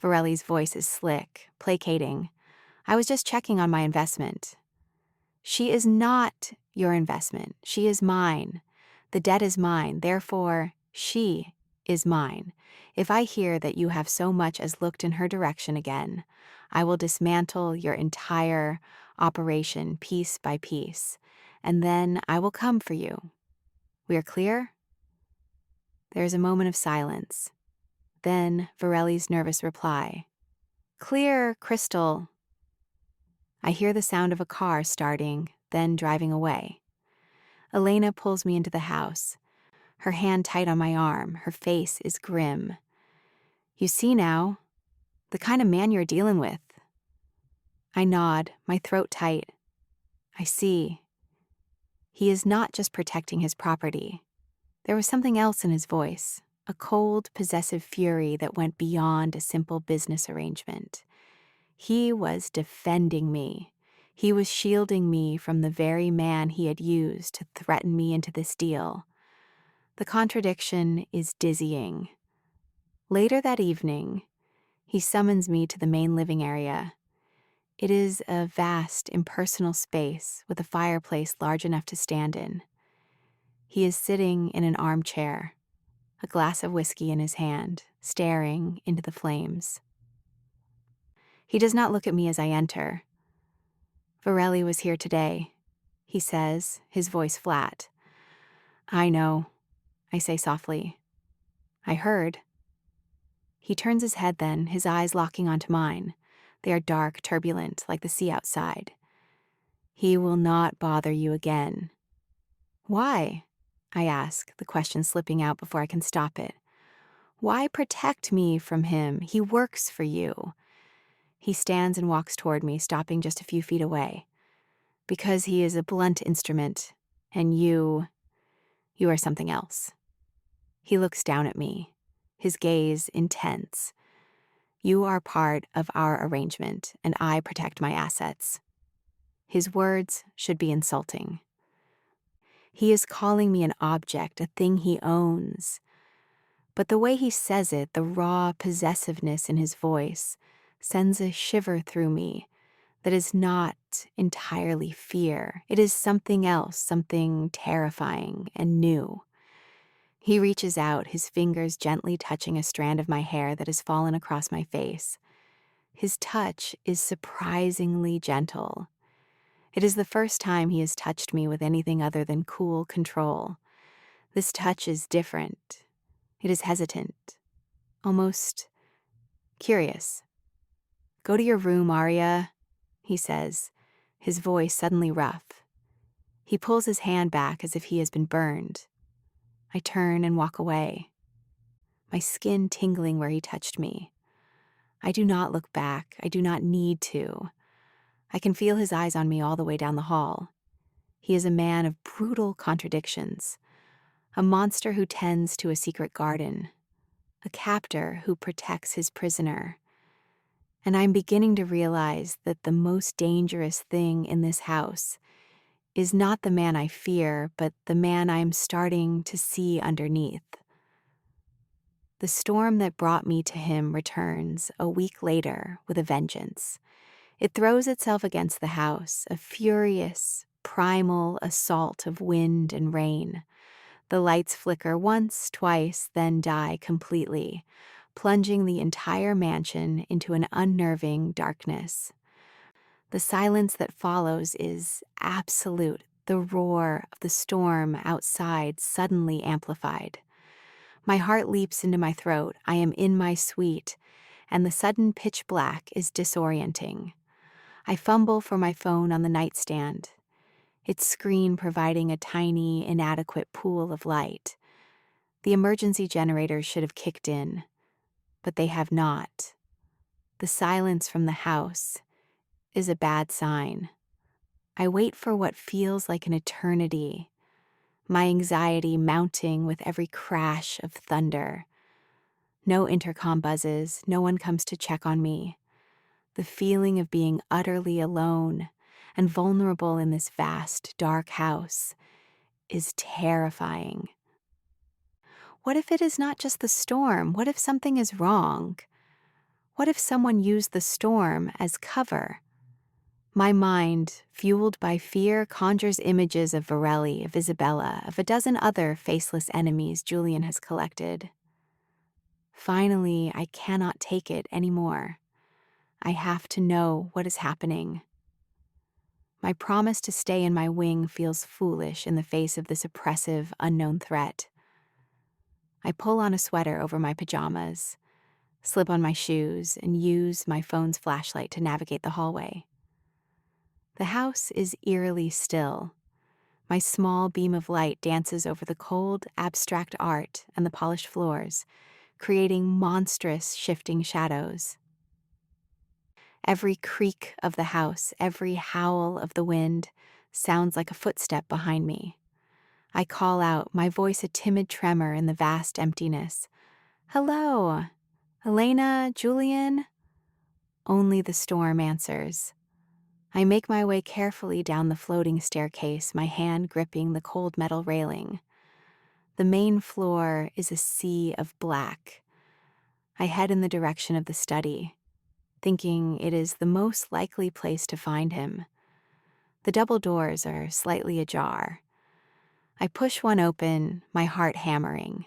Varelli's voice is slick, placating. I was just checking on my investment. She is not your investment. She is mine. The debt is mine. Therefore, she is mine. If I hear that you have so much as looked in her direction again, I will dismantle your entire operation piece by piece, and then I will come for you. We are clear? There is a moment of silence. Then Varelli's nervous reply. Clear, Crystal. I hear the sound of a car starting, then driving away. Elena pulls me into the house, her hand tight on my arm, her face is grim. You see now, the kind of man you're dealing with. I nod, my throat tight. I see. He is not just protecting his property. There was something else in his voice, a cold, possessive fury that went beyond a simple business arrangement. He was defending me. He was shielding me from the very man he had used to threaten me into this deal. The contradiction is dizzying. Later that evening, he summons me to the main living area. It is a vast, impersonal space with a fireplace large enough to stand in. He is sitting in an armchair, a glass of whiskey in his hand, staring into the flames. He does not look at me as I enter. "Varelli was here today," he says, his voice flat. "I know," I say softly. "I heard." He turns his head then, his eyes locking onto mine. They are dark, turbulent, like the sea outside. "He will not bother you again." "Why?" I ask, the question slipping out before I can stop it. "Why protect me from him? He works for you." He stands and walks toward me, stopping just a few feet away. "Because he is a blunt instrument, and you are something else." He looks down at me, his gaze intense. "You are part of our arrangement, and I protect my assets." His words should be insulting. He is calling me an object, a thing he owns. But the way he says it, the raw possessiveness in his voice, sends a shiver through me that is not entirely fear. It is something else, something terrifying and new. He reaches out, his fingers gently touching a strand of my hair that has fallen across my face. His touch is surprisingly gentle. It is the first time he has touched me with anything other than cool control. This touch is different. It is hesitant, almost curious. "Go to your room, Aria," he says, his voice suddenly rough. He pulls his hand back as if he has been burned. I turn and walk away, my skin tingling where he touched me. I do not look back. I do not need to. I can feel his eyes on me all the way down the hall. He is a man of brutal contradictions, a monster who tends to a secret garden, a captor who protects his prisoner. And I'm beginning to realize that the most dangerous thing in this house is not the man I fear, but the man I'm starting to see underneath. The storm that brought me to him returns a week later with a vengeance. It throws itself against the house, a furious, primal assault of wind and rain. The lights flicker once, twice, then die completely, plunging the entire mansion into an unnerving darkness. The silence that follows is absolute, the roar of the storm outside suddenly amplified. My heart leaps into my throat. I am in my suite, and the sudden pitch black is disorienting. I fumble for my phone on the nightstand, its screen providing a tiny, inadequate pool of light. The emergency generators should have kicked in, but they have not. The silence from the house is a bad sign. I wait for what feels like an eternity, my anxiety mounting with every crash of thunder. No intercom buzzes, no one comes to check on me. The feeling of being utterly alone and vulnerable in this vast, dark house is terrifying. What if it is not just the storm? What if something is wrong? What if someone used the storm as cover? My mind, fueled by fear, conjures images of Varelli, of Isabella, of a dozen other faceless enemies Julian has collected. Finally, I cannot take it anymore. I have to know what is happening. My promise to stay in my wing feels foolish in the face of this oppressive, unknown threat. I pull on a sweater over my pajamas, slip on my shoes, and use my phone's flashlight to navigate the hallway. The house is eerily still. My small beam of light dances over the cold, abstract art and the polished floors, creating monstrous, shifting shadows. Every creak of the house, every howl of the wind, sounds like a footstep behind me. I call out, my voice a timid tremor in the vast emptiness. "Hello, Elena, Julian?" Only the storm answers. I make my way carefully down the floating staircase, my hand gripping the cold metal railing. The main floor is a sea of black. I head in the direction of the study, thinking it is the most likely place to find him. The double doors are slightly ajar. I push one open, my heart hammering.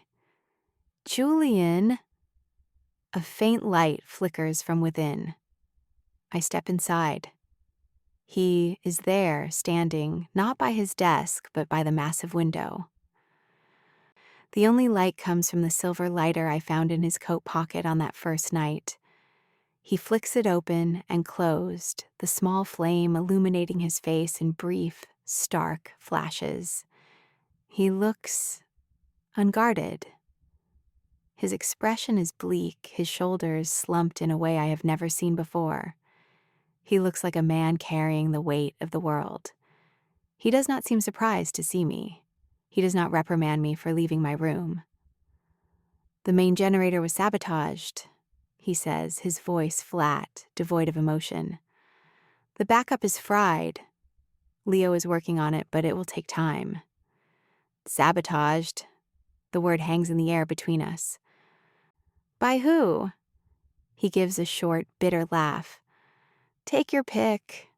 Julian! A faint light flickers from within. I step inside. He is there, standing, not by his desk, but by the massive window. The only light comes from the silver lighter I found in his coat pocket on that first night. He flicks it open and closed, the small flame illuminating his face in brief, stark flashes. He looks unguarded. His expression is bleak, his shoulders slumped in a way I have never seen before. He looks like a man carrying the weight of the world. He does not seem surprised to see me. He does not reprimand me for leaving my room. The main generator was sabotaged, he says, his voice flat, devoid of emotion. The backup is fried. Leo is working on it, but it will take time. Sabotaged. The word hangs in the air between us. By who? He gives a short, bitter laugh. Take your pick.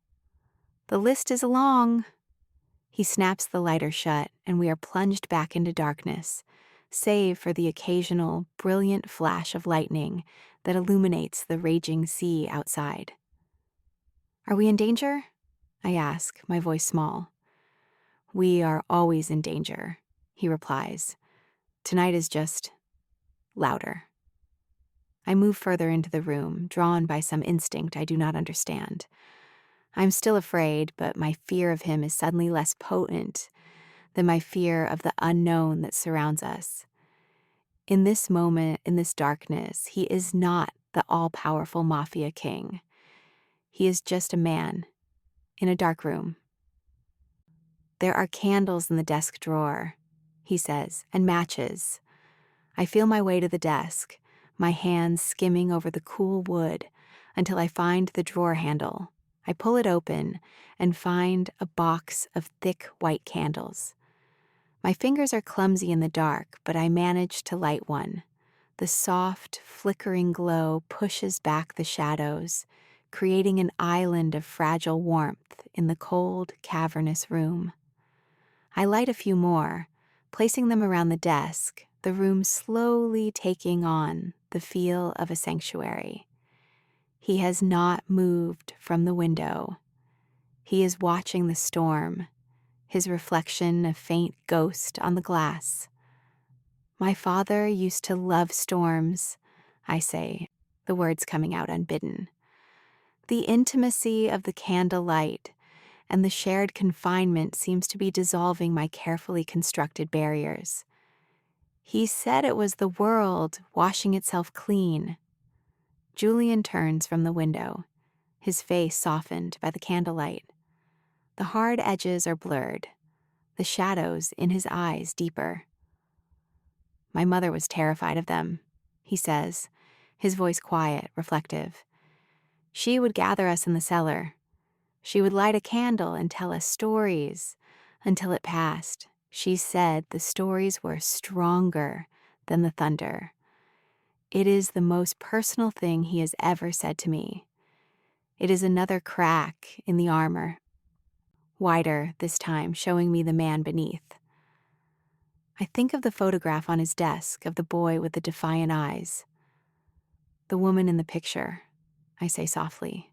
The list is long. He snaps the lighter shut, and we are plunged back into darkness, save for the occasional, brilliant flash of lightning that illuminates the raging sea outside. Are we in danger? I ask, my voice small. We are always in danger, he replies. Tonight is just louder. I move further into the room, drawn by some instinct I do not understand. I'm still afraid, but my fear of him is suddenly less potent than my fear of the unknown that surrounds us. In this moment, in this darkness, he is not the all-powerful Mafia king. He is just a man in a dark room. There are candles in the desk drawer, he says, and matches. I feel my way to the desk, my hands skimming over the cool wood until I find the drawer handle. I pull it open and find a box of thick white candles. My fingers are clumsy in the dark, but I manage to light one. The soft, flickering glow pushes back the shadows, creating an island of fragile warmth in the cold, cavernous room. I light a few more, placing them around the desk, the room slowly taking on the feel of a sanctuary. He has not moved from the window. He is watching the storm, his reflection a faint ghost on the glass. My father used to love storms, I say, the words coming out unbidden. The intimacy of the candlelight and the shared confinement seems to be dissolving my carefully constructed barriers. He said it was the world washing itself clean. Julian turns from the window, his face softened by the candlelight. The hard edges are blurred, the shadows in his eyes deeper. My mother was terrified of them, he says, his voice quiet, reflective. She would gather us in the cellar. She would light a candle and tell us stories until it passed. She said the stories were stronger than the thunder. It is the most personal thing he has ever said to me. It is another crack in the armor, wider this time, showing me the man beneath. I think of the photograph on his desk of the boy with the defiant eyes. The woman in the picture, I say softly.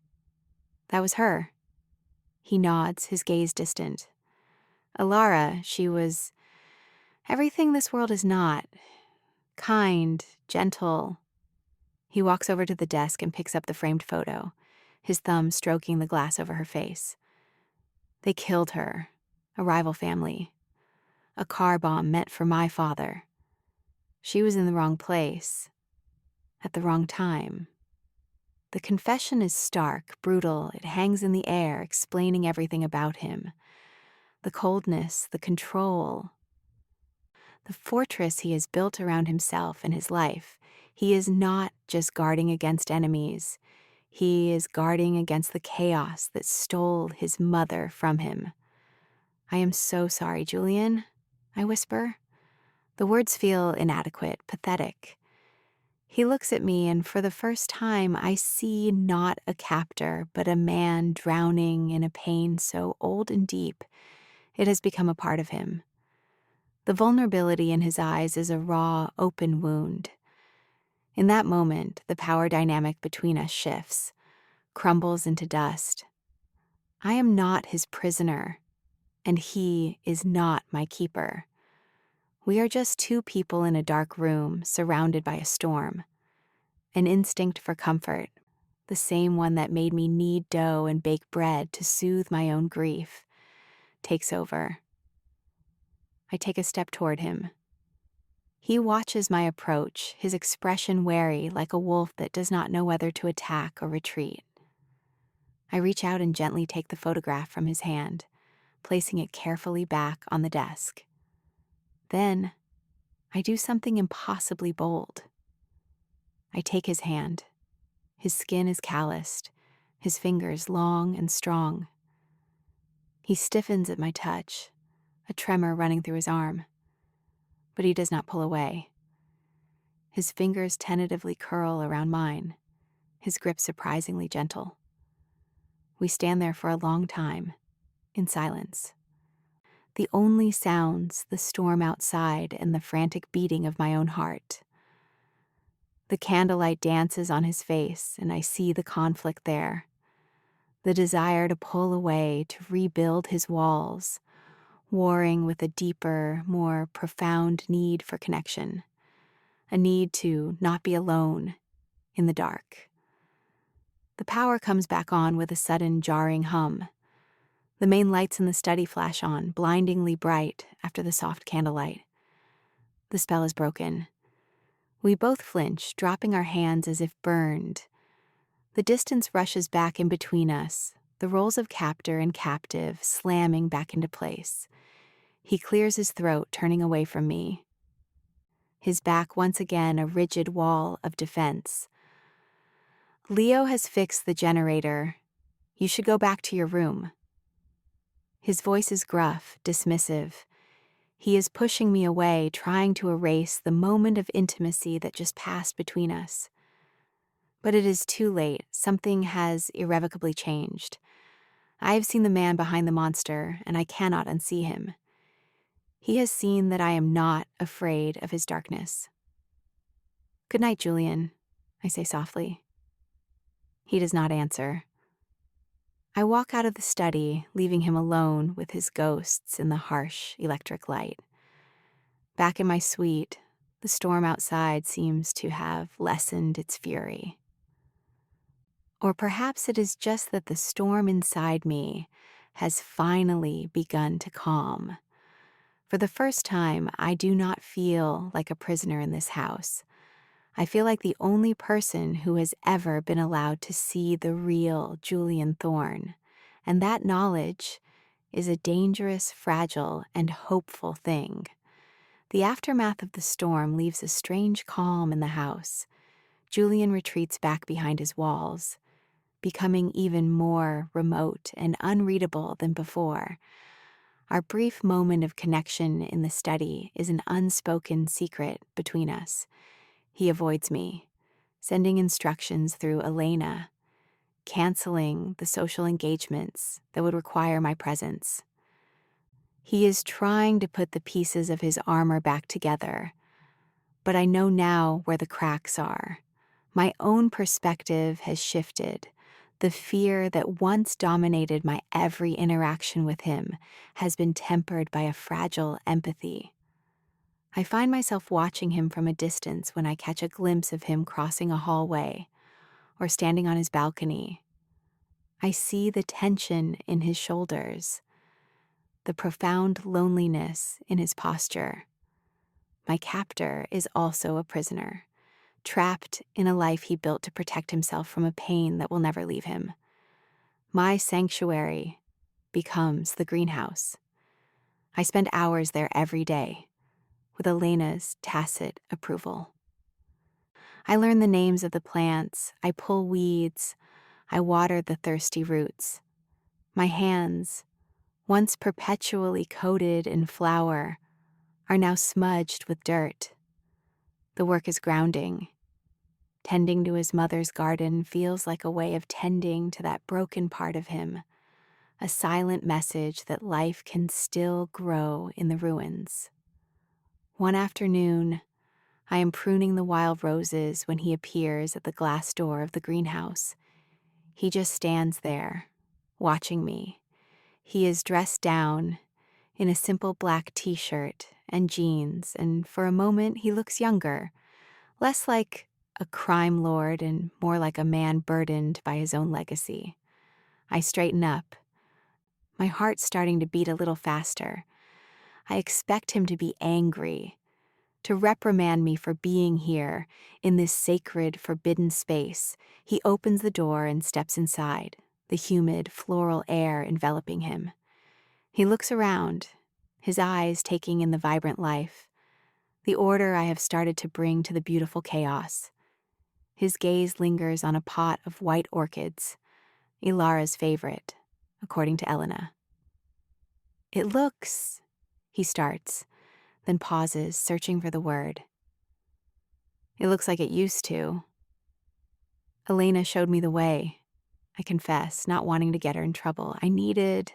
That was her. He nods, his gaze distant. Alara, she was everything this world is not. Kind, gentle. He walks over to the desk and picks up the framed photo, his thumb stroking the glass over her face. They killed her, a rival family. A car bomb meant for my father. She was in the wrong place, at the wrong time. The confession is stark, brutal. It hangs in the air, explaining everything about him. The coldness, the control, the fortress he has built around himself and his life. He is not just guarding against enemies. He is guarding against the chaos that stole his mother from him. I am so sorry, Julian, I whisper. The words feel inadequate, pathetic. He looks at me, and for the first time, I see not a captor, but a man drowning in a pain so old and deep it has become a part of him. The vulnerability in his eyes is a raw, open wound. In that moment, the power dynamic between us shifts, crumbles into dust. I am not his prisoner, and he is not my keeper. We are just two people in a dark room surrounded by a storm. An instinct for comfort, the same one that made me knead dough and bake bread to soothe my own grief, takes over. I take a step toward him. He watches my approach, his expression wary like a wolf that does not know whether to attack or retreat. I reach out and gently take the photograph from his hand, placing it carefully back on the desk. Then, I do something impossibly bold. I take his hand. His skin is calloused, his fingers long and strong. He stiffens at my touch, a tremor running through his arm. But he does not pull away. His fingers tentatively curl around mine, his grip surprisingly gentle. We stand there for a long time, in silence. The only sounds, the storm outside and the frantic beating of my own heart. The candlelight dances on his face, and I see the conflict there. The desire to pull away, to rebuild his walls, warring with a deeper, more profound need for connection. A need to not be alone in the dark. The power comes back on with a sudden jarring hum. The main lights in the study flash on, blindingly bright after the soft candlelight. The spell is broken. We both flinch, dropping our hands as if burned. The distance rushes back in between us, the roles of captor and captive slamming back into place. He clears his throat, turning away from me. His back once again a rigid wall of defense. Leo has fixed the generator. You should go back to your room. His voice is gruff, dismissive. He is pushing me away, trying to erase the moment of intimacy that just passed between us. But it is too late. Something has irrevocably changed. I have seen the man behind the monster, and I cannot unsee him. He has seen that I am not afraid of his darkness. Good night, Julian, I say softly. He does not answer. I walk out of the study, leaving him alone with his ghosts in the harsh electric light. Back in my suite, the storm outside seems to have lessened its fury. Or perhaps it is just that the storm inside me has finally begun to calm. For the first time, I do not feel like a prisoner in this house. I feel like the only person who has ever been allowed to see the real Julian Thorne, and that knowledge is a dangerous, fragile, and hopeful thing. The aftermath of the storm leaves a strange calm in the house. Julian retreats back behind his walls, becoming even more remote and unreadable than before. Our brief moment of connection in the study is an unspoken secret between us. He avoids me, sending instructions through Elena, canceling the social engagements that would require my presence. He is trying to put the pieces of his armor back together, but I know now where the cracks are. My own perspective has shifted. The fear that once dominated my every interaction with him has been tempered by a fragile empathy. I find myself watching him from a distance when I catch a glimpse of him crossing a hallway or standing on his balcony. I see the tension in his shoulders, the profound loneliness in his posture. My captor is also a prisoner, trapped in a life he built to protect himself from a pain that will never leave him. My sanctuary becomes the greenhouse. I spend hours there every day, with Elena's tacit approval. I learn the names of the plants, I pull weeds, I water the thirsty roots. My hands, once perpetually coated in flour, are now smudged with dirt. The work is grounding. Tending to his mother's garden feels like a way of tending to that broken part of him, a silent message that life can still grow in the ruins. One afternoon, I am pruning the wild roses when he appears at the glass door of the greenhouse. He just stands there, watching me. He is dressed down in a simple black t-shirt and jeans, and for a moment he looks younger, less like a crime lord and more like a man burdened by his own legacy. I straighten up, my heart starting to beat a little faster. I expect him to be angry, to reprimand me for being here in this sacred, forbidden space. He opens the door and steps inside, the humid, floral air enveloping him. He looks around, his eyes taking in the vibrant life, the order I have started to bring to the beautiful chaos. His gaze lingers on a pot of white orchids, Ilara's favorite, according to Elena. It looks, he starts, then pauses, searching for the word. It looks like it used to. Elena showed me the way, I confess, not wanting to get her in trouble. I needed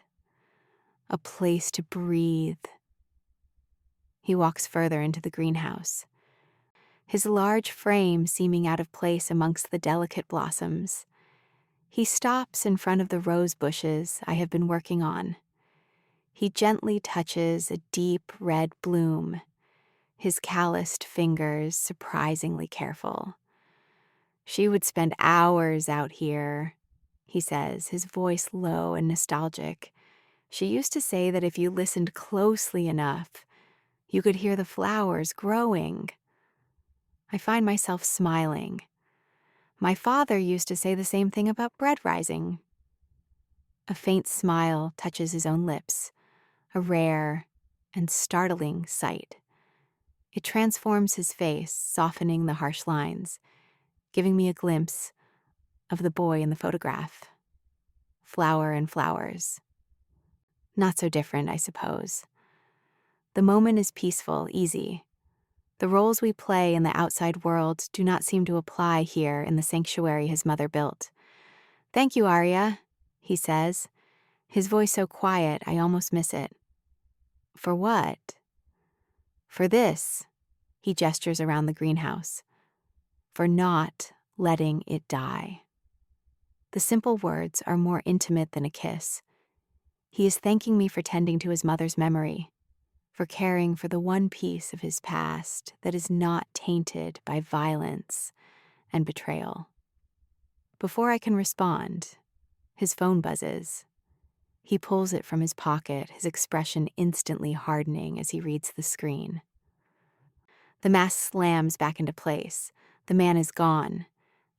a place to breathe. He walks further into the greenhouse, his large frame seeming out of place amongst the delicate blossoms. He stops in front of the rose bushes I have been working on. He gently touches a deep red bloom, his calloused fingers surprisingly careful. She would spend hours out here, he says, his voice low and nostalgic. She used to say that if you listened closely enough, you could hear the flowers growing. I find myself smiling. My father used to say the same thing about bread rising. A faint smile touches his own lips, a rare and startling sight. It transforms his face, softening the harsh lines, giving me a glimpse of the boy in the photograph. Flower and flowers. Not so different, I suppose. The moment is peaceful, easy. The roles we play in the outside world do not seem to apply here in the sanctuary his mother built. "Thank you, Aria," he says, his voice so quiet I almost miss it. "For what?" "For this," he gestures around the greenhouse. "For not letting it die." The simple words are more intimate than a kiss. He is thanking me for tending to his mother's memory, for caring for the one piece of his past that is not tainted by violence and betrayal. Before I can respond, his phone buzzes. He pulls it from his pocket, his expression instantly hardening as he reads the screen. The mask slams back into place. The man is gone,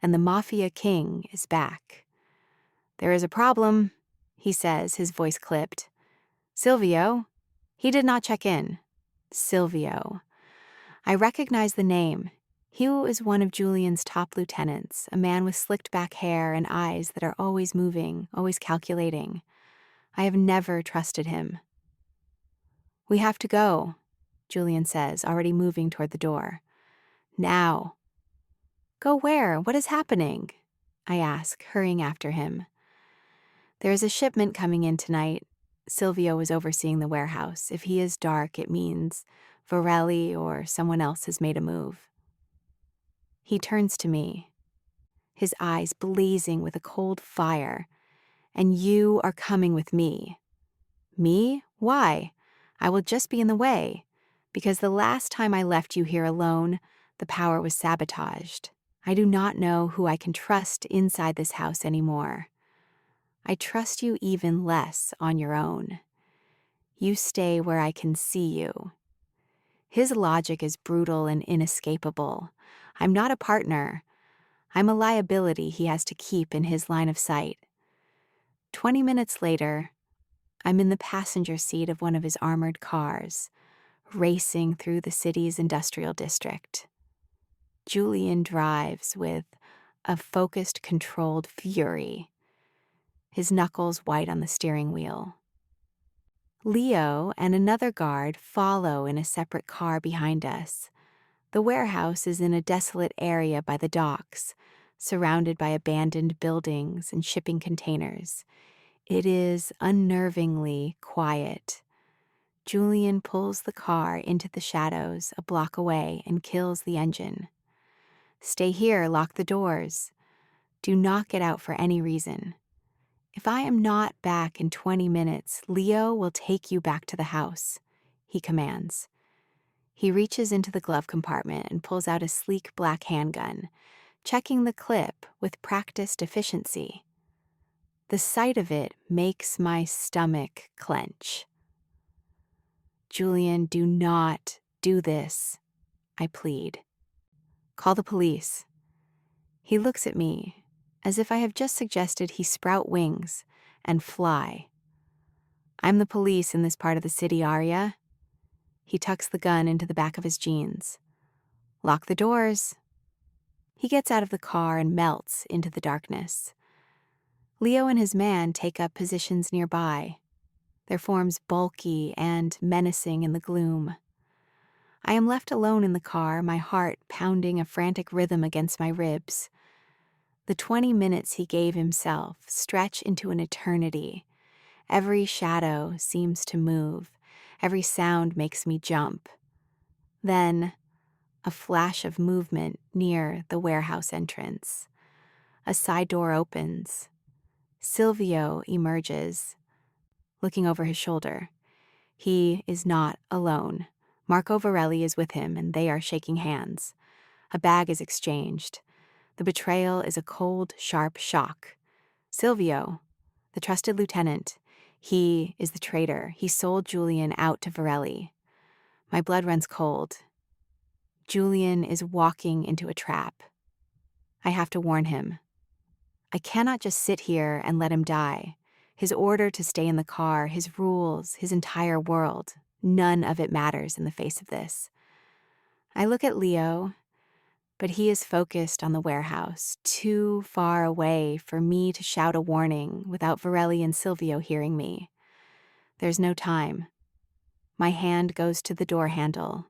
and the Mafia king is back. "There is a problem," he says, his voice clipped. "Silvio?" He did not check in. Silvio. I recognize the name. He is one of Julian's top lieutenants, a man with slicked back hair and eyes that are always moving, always calculating. I have never trusted him. "We have to go," Julian says, already moving toward the door. "Now." "Go where? What is happening?" I ask, hurrying after him. "There is a shipment coming in tonight." Silvio is overseeing the warehouse. If he is dark, it means Vorelli or someone else has made a move. He turns to me, his eyes blazing with a cold fire. "And you are coming with me." "Me? Why? I will just be in the way. Because the last time I left you here alone, the power was sabotaged. I do not know who I can trust inside this house anymore. I trust you even less on your own. You stay where I can see you." His logic is brutal and inescapable. I'm not a partner. I'm a liability he has to keep in his line of sight. 20 minutes later, I'm in the passenger seat of one of his armored cars, racing through the city's industrial district. Julian drives with a focused, controlled fury, his knuckles white on the steering wheel. Leo and another guard follow in a separate car behind us. The warehouse is in a desolate area by the docks, surrounded by abandoned buildings and shipping containers. It is unnervingly quiet. Julian pulls the car into the shadows a block away and kills the engine. Stay here, lock the doors. Do not get out for any reason. If I am not back in 20 minutes, Leo will take you back to the house, he commands. He reaches into the glove compartment and pulls out a sleek black handgun, checking the clip with practiced efficiency. The sight of it makes my stomach clench. Julian, do not do this, I plead. Call the police. He looks at me as if I have just suggested he sprout wings and fly. I'm the police in this part of the city, Aria. He tucks the gun into the back of his jeans. Lock the doors. He gets out of the car and melts into the darkness. Leo and his man take up positions nearby, their forms bulky and menacing in the gloom. I am left alone in the car, my heart pounding a frantic rhythm against my ribs. The 20 minutes he gave himself stretch into an eternity. Every shadow seems to move. Every sound makes me jump. Then, a flash of movement near the warehouse entrance. A side door opens. Silvio emerges, looking over his shoulder. He is not alone. Marco Varelli is with him, and they are shaking hands. A bag is exchanged. The betrayal is a cold, sharp shock. Silvio, the trusted lieutenant, he is the traitor. He sold Julian out to Varelli. My blood runs cold. Julian is walking into a trap. I have to warn him. I cannot just sit here and let him die. His order to stay in the car, his rules, his entire world, none of it matters in the face of this. I look at Leo, but he is focused on the warehouse, too far away for me to shout a warning without Varelli and Silvio hearing me. There's no time. My hand goes to the door handle.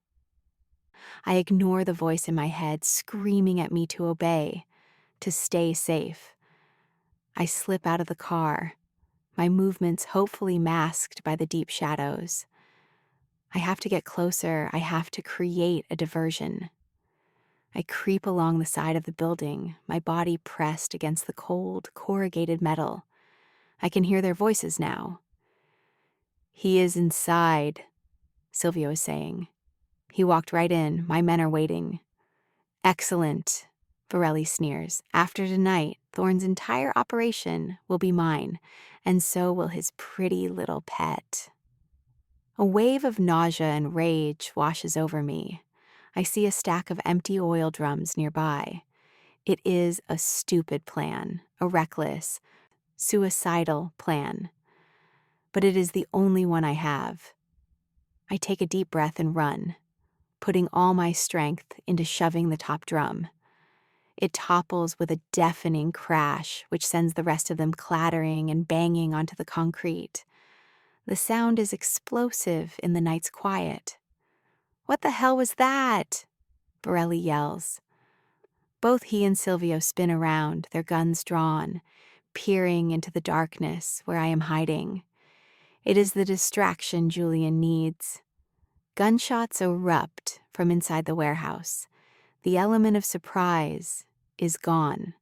I ignore the voice in my head screaming at me to obey, to stay safe. I slip out of the car, my movements hopefully masked by the deep shadows. I have to get closer. I have to create a diversion. I creep along the side of the building, my body pressed against the cold, corrugated metal. I can hear their voices now. He is inside, Silvio is saying. He walked right in. My men are waiting. Excellent, Varelli sneers. After tonight, Thorne's entire operation will be mine, and so will his pretty little pet. A wave of nausea and rage washes over me. I see a stack of empty oil drums nearby. It is a stupid plan, a reckless, suicidal plan. But it is the only one I have. I take a deep breath and run, putting all my strength into shoving the top drum. It topples with a deafening crash, which sends the rest of them clattering and banging onto the concrete. The sound is explosive in the night's quiet. What the hell was that? Varelli yells. Both he and Silvio spin around, their guns drawn, peering into the darkness where I am hiding. It is the distraction Julian needs. Gunshots erupt from inside the warehouse. The element of surprise is gone.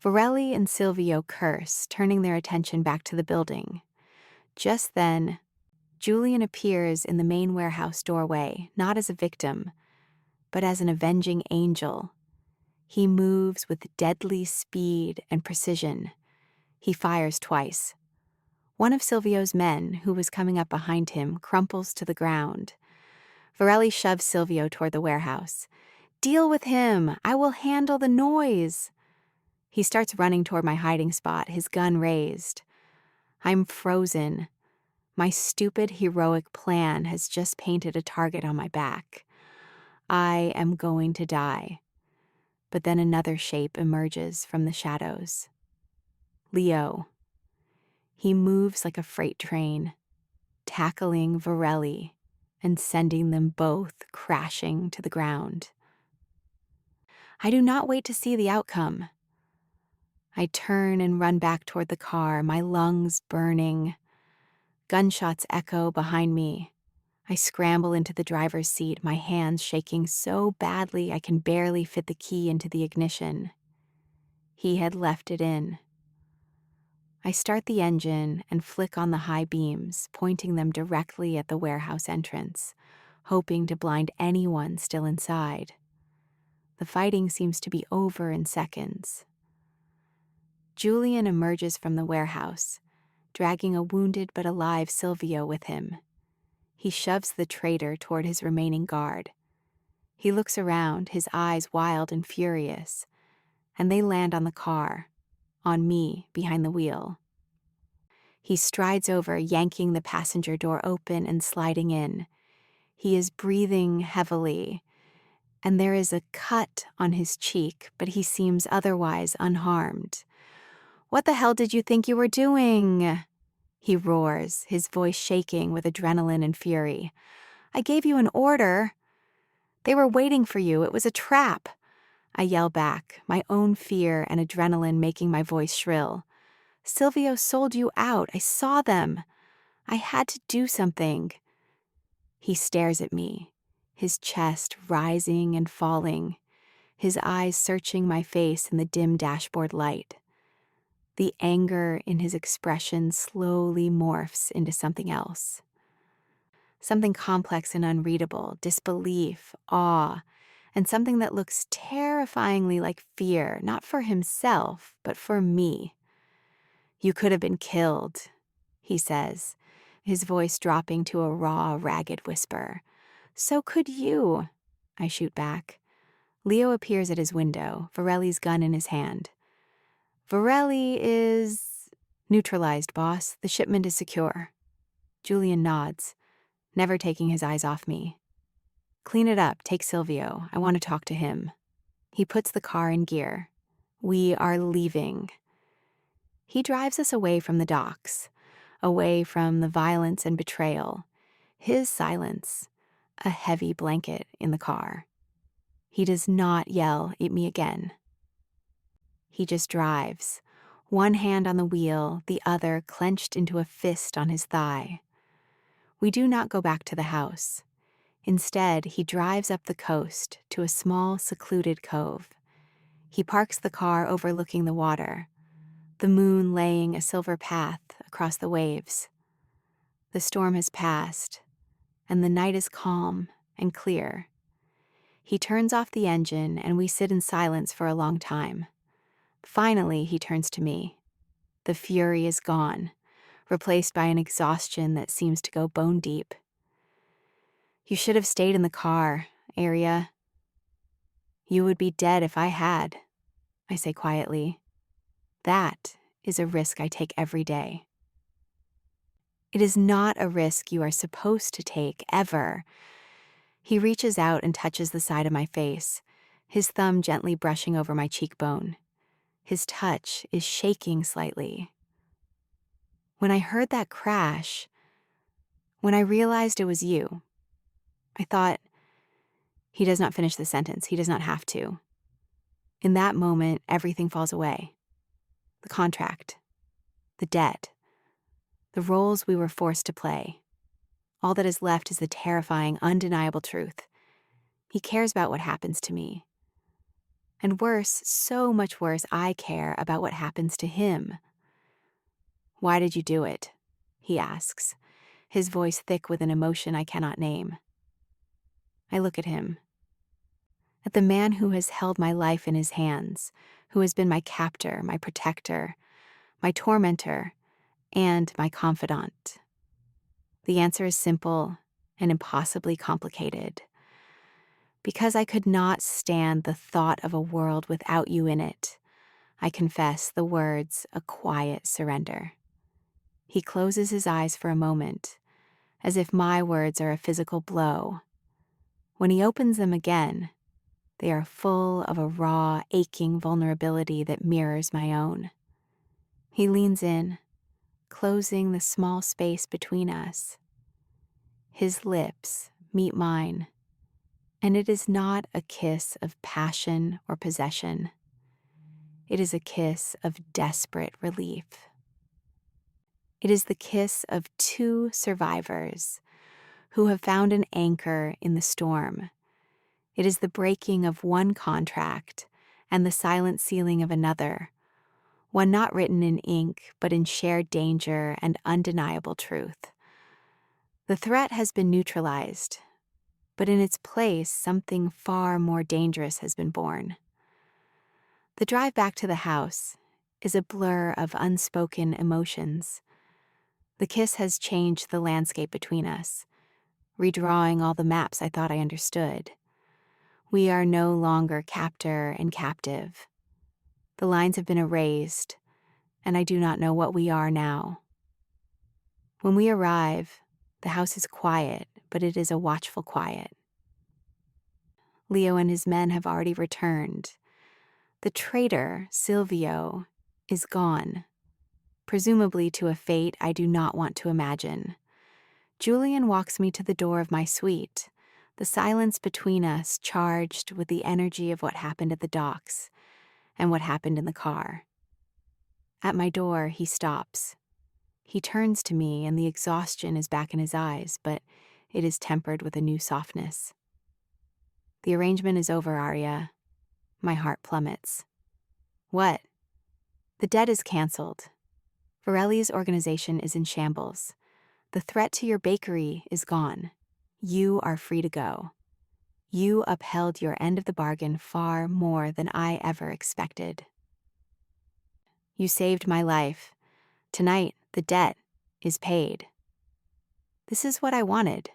Varelli and Silvio curse, turning their attention back to the building. Just then, Julian appears in the main warehouse doorway, not as a victim, but as an avenging angel. He moves with deadly speed and precision. He fires twice. One of Silvio's men, who was coming up behind him, crumples to the ground. Varelli shoves Silvio toward the warehouse. Deal with him! I will handle the noise! He starts running toward my hiding spot, his gun raised. I'm frozen. My stupid, heroic plan has just painted a target on my back. I am going to die. But then another shape emerges from the shadows. Leo. He moves like a freight train, tackling Varelli and sending them both crashing to the ground. I do not wait to see the outcome. I turn and run back toward the car, my lungs burning. Gunshots echo behind me. I scramble into the driver's seat, my hands shaking so badly I can barely fit the key into the ignition. He had left it in. I start the engine and flick on the high beams, pointing them directly at the warehouse entrance, hoping to blind anyone still inside. The fighting seems to be over in seconds. Julian emerges from the warehouse, dragging a wounded but alive Silvio with him. He shoves the traitor toward his remaining guard. He looks around, his eyes wild and furious, and they land on the car, on me behind the wheel. He strides over, yanking the passenger door open and sliding in. He is breathing heavily, and there is a cut on his cheek, but he seems otherwise unharmed. "What the hell did you think you were doing?" He roars, his voice shaking with adrenaline and fury. "I gave you an order. They were waiting for you. It was a trap." I yell back, my own fear and adrenaline making my voice shrill. "Silvio sold you out. I saw them. I had to do something." He stares at me, his chest rising and falling, his eyes searching my face in the dim dashboard light. The anger in his expression slowly morphs into something else. Something complex and unreadable, disbelief, awe, and something that looks terrifyingly like fear, not for himself, but for me. "You could have been killed," he says, his voice dropping to a raw, ragged whisper. "So could you," I shoot back. Leo appears at his window, Varelli's gun in his hand. "Varelli is neutralized, boss. The shipment is secure." Julian nods, never taking his eyes off me. "Clean it up, take Silvio. I want to talk to him." He puts the car in gear. We are leaving. He drives us away from the docks, away from the violence and betrayal. His silence, a heavy blanket in the car. He does not yell at me again. He just drives, one hand on the wheel, the other clenched into a fist on his thigh. We do not go back to the house. Instead, he drives up the coast to a small, secluded cove. He parks the car overlooking the water, the moon laying a silver path across the waves. The storm has passed, and the night is calm and clear. He turns off the engine, and we sit in silence for a long time. Finally, he turns to me. The fury is gone, replaced by an exhaustion that seems to go bone deep. "You should have stayed in the car, Aria. You would be dead if I had," I say quietly. "That is a risk I take every day." "It is not a risk you are supposed to take, ever." He reaches out and touches the side of my face, his thumb gently brushing over my cheekbone. His touch is shaking slightly. "When I heard that crash, when I realized it was you, I thought," he does not finish the sentence, he does not have to. "In that moment, everything falls away. The contract, the debt, the roles we were forced to play. All that is left is the terrifying, undeniable truth. He cares about what happens to me. And worse, so much worse, I care about what happens to him." "Why did you do it?" he asks, his voice thick with an emotion I cannot name. I look at him, at the man who has held my life in his hands, who has been my captor, my protector, my tormentor, and my confidant. The answer is simple and impossibly complicated. Because I could not stand the thought of a world without you in it, I confess the words, a quiet surrender. He closes his eyes for a moment, as if my words are a physical blow. When he opens them again, they are full of a raw, aching vulnerability that mirrors my own. He leans in, closing the small space between us. His lips meet mine, and it is not a kiss of passion or possession. It is a kiss of desperate relief. It is the kiss of two survivors who have found an anchor in the storm. It is the breaking of one contract and the silent sealing of another, one not written in ink, but in shared danger and undeniable truth. The threat has been neutralized, but in its place, something far more dangerous has been born. The drive back to the house is a blur of unspoken emotions. The kiss has changed the landscape between us, redrawing all the maps I thought I understood. We are no longer captor and captive. The lines have been erased, and I do not know what we are now. When we arrive, the house is quiet, but it is a watchful quiet. Leo and his men have already returned. The traitor, Silvio, is gone, presumably to a fate I do not want to imagine. Julian walks me to the door of my suite, the silence between us charged with the energy of what happened at the docks and what happened in the car. At my door, he stops. He turns to me, and the exhaustion is back in his eyes, but it is tempered with a new softness. The arrangement is over, Aria. My heart plummets. What? The debt is canceled. Varelli's organization is in shambles. The threat to your bakery is gone. You are free to go. You upheld your end of the bargain far more than I ever expected. You saved my life. Tonight, the debt is paid. This is what I wanted.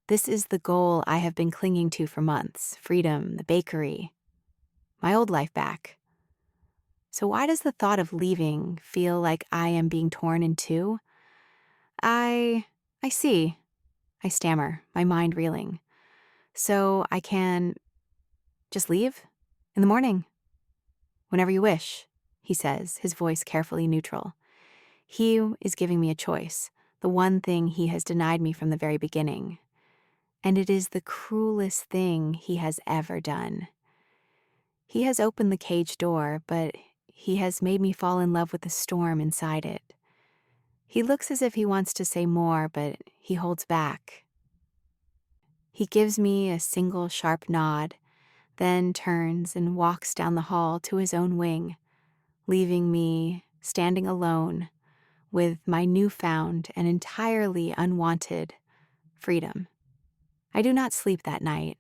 This is the goal I have been clinging to for months. Freedom, the bakery, my old life back. So why does the thought of leaving feel like I am being torn in two? I see. I stammer, my mind reeling. So I can just leave? In the morning? Whenever you wish, he says, his voice carefully neutral. He is giving me a choice, the one thing he has denied me from the very beginning. And it is the cruelest thing he has ever done. He has opened the cage door, but he has made me fall in love with the storm inside it. He looks as if he wants to say more, but he holds back. He gives me a single sharp nod, then turns and walks down the hall to his own wing, leaving me standing alone with my newfound and entirely unwanted freedom. I do not sleep that night.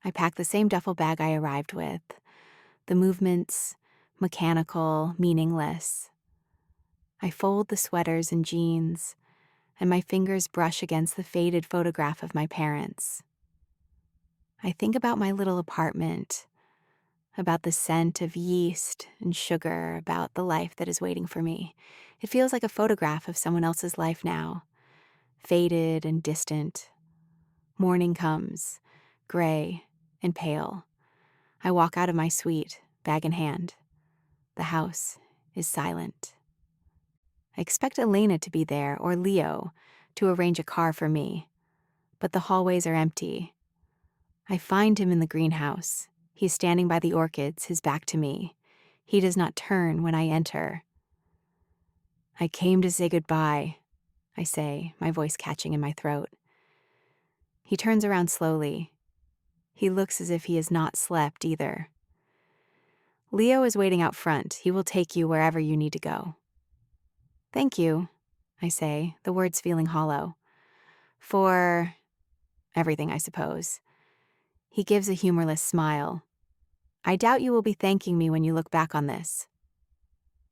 I pack the same duffel bag I arrived with, the movements mechanical, meaningless. I fold the sweaters and jeans, and my fingers brush against the faded photograph of my parents. I think about my little apartment, about the scent of yeast and sugar, about the life that is waiting for me. It feels like a photograph of someone else's life now, faded and distant. Morning comes, gray and pale. I walk out of my suite, bag in hand. The house is silent. I expect Elena to be there, or Leo, to arrange a car for me, but the hallways are empty. I find him in the greenhouse. He is standing by the orchids, his back to me. He does not turn when I enter. I came to say goodbye, I say, my voice catching in my throat. He turns around slowly. He looks as if he has not slept either. Leo is waiting out front. He will take you wherever you need to go. Thank you, I say, the words feeling hollow. For everything, I suppose. He gives a humorless smile. I doubt you will be thanking me when you look back on this.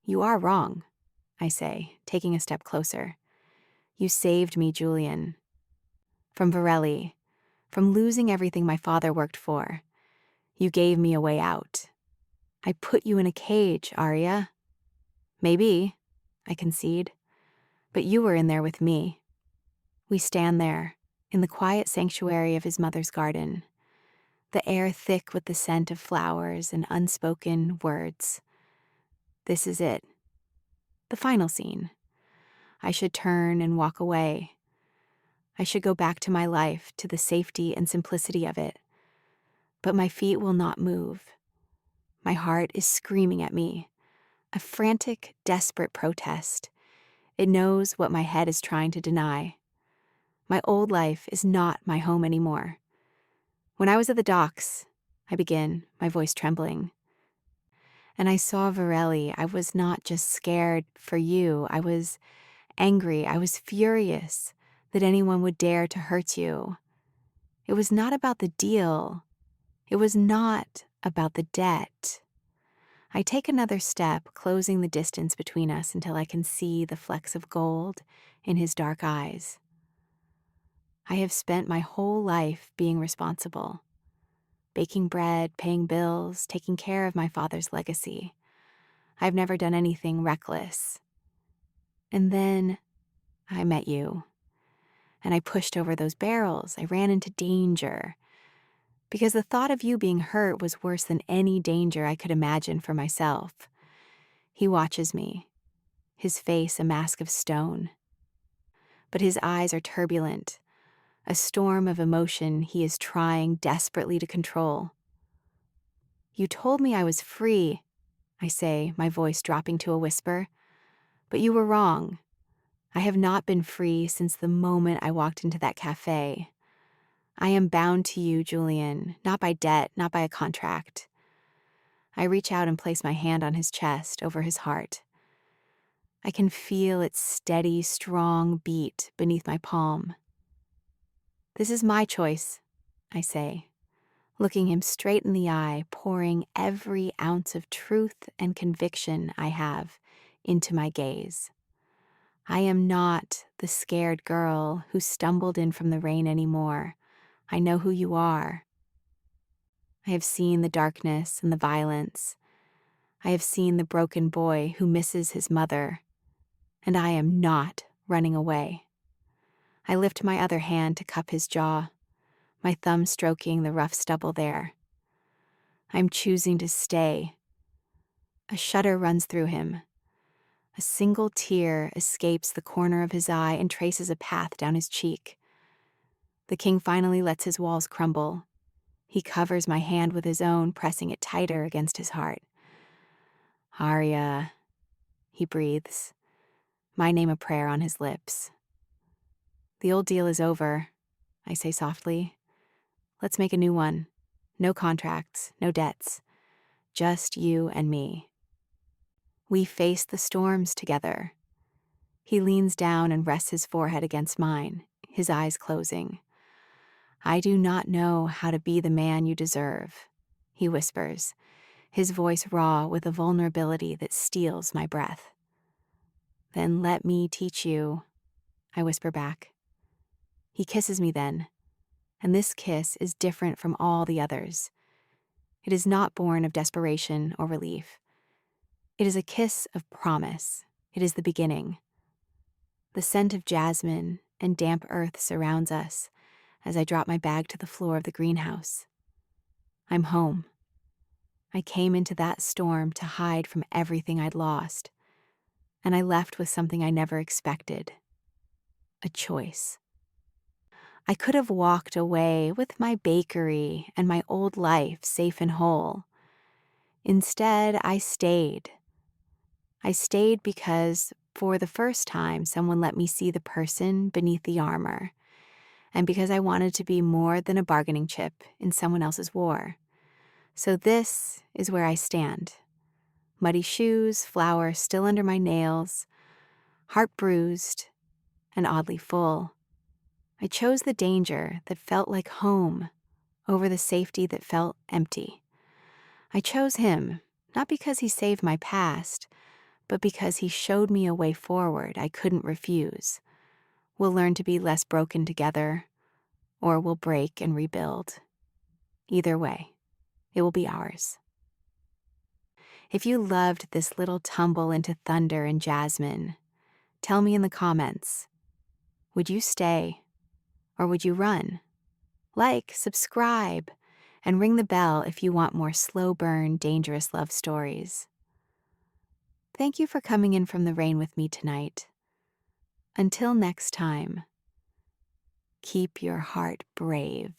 You are wrong, I say, taking a step closer. You saved me, Julian. From Varelli, from losing everything my father worked for. You gave me a way out. I put you in a cage, Aria. Maybe, I concede, but you were in there with me. We stand there, in the quiet sanctuary of his mother's garden, the air thick with the scent of flowers and unspoken words. This is it. The final scene. I should turn and walk away. I should go back to my life, to the safety and simplicity of it. But my feet will not move. My heart is screaming at me, a frantic, desperate protest. It knows what my head is trying to deny. My old life is not my home anymore. When I was at the docks, I begin, my voice trembling, and I saw Varelli, I was not just scared for you. I was angry. I was furious that anyone would dare to hurt you. It was not about the deal. It was not about the debt. I take another step, closing the distance between us until I can see the flecks of gold in his dark eyes. I have spent my whole life being responsible, baking bread, paying bills, taking care of my father's legacy. I've never done anything reckless. And then I met you, and I pushed over those barrels. I ran into danger, because the thought of you being hurt was worse than any danger I could imagine for myself. He watches me, his face a mask of stone. But his eyes are turbulent, a storm of emotion he is trying desperately to control. You told me I was free, I say, my voice dropping to a whisper. But you were wrong. I have not been free since the moment I walked into that cafe. I am bound to you, Julian, not by debt, not by a contract. I reach out and place my hand on his chest, over his heart. I can feel its steady, strong beat beneath my palm. This is my choice, I say, looking him straight in the eye, pouring every ounce of truth and conviction I have into my gaze. I am not the scared girl who stumbled in from the rain anymore. I know who you are. I have seen the darkness and the violence. I have seen the broken boy who misses his mother, and I am not running away. I lift my other hand to cup his jaw, my thumb stroking the rough stubble there. I'm choosing to stay. A shudder runs through him. A single tear escapes the corner of his eye and traces a path down his cheek. The king finally lets his walls crumble. He covers my hand with his own, pressing it tighter against his heart. Aria, he breathes, my name a prayer on his lips. The old deal is over, I say softly. Let's make a new one. No contracts, no debts. Just you and me. We face the storms together. He leans down and rests his forehead against mine, his eyes closing. I do not know how to be the man you deserve, he whispers, his voice raw with a vulnerability that steals my breath. Then let me teach you, I whisper back. He kisses me then, and this kiss is different from all the others. It is not born of desperation or relief. It is a kiss of promise. It is the beginning. The scent of jasmine and damp earth surrounds us as I drop my bag to the floor of the greenhouse. I'm home. I came into that storm to hide from everything I'd lost, and I left with something I never expected. A choice. I could have walked away with my bakery and my old life safe and whole. Instead, I stayed. I stayed because, for the first time, someone let me see the person beneath the armor, and because I wanted to be more than a bargaining chip in someone else's war. So this is where I stand. Muddy shoes, flour still under my nails, heart bruised, and oddly full. I chose the danger that felt like home over the safety that felt empty. I chose him, not because he saved my past, but because he showed me a way forward I couldn't refuse. We'll learn to be less broken together, or we'll break and rebuild. Either way, it will be ours. If you loved this little tumble into thunder and jasmine, tell me in the comments. Would you stay, or would you run? Like, subscribe, and ring the bell if you want more slow burn, dangerous love stories. Thank you for coming in from the rain with me tonight. Until next time, keep your heart brave.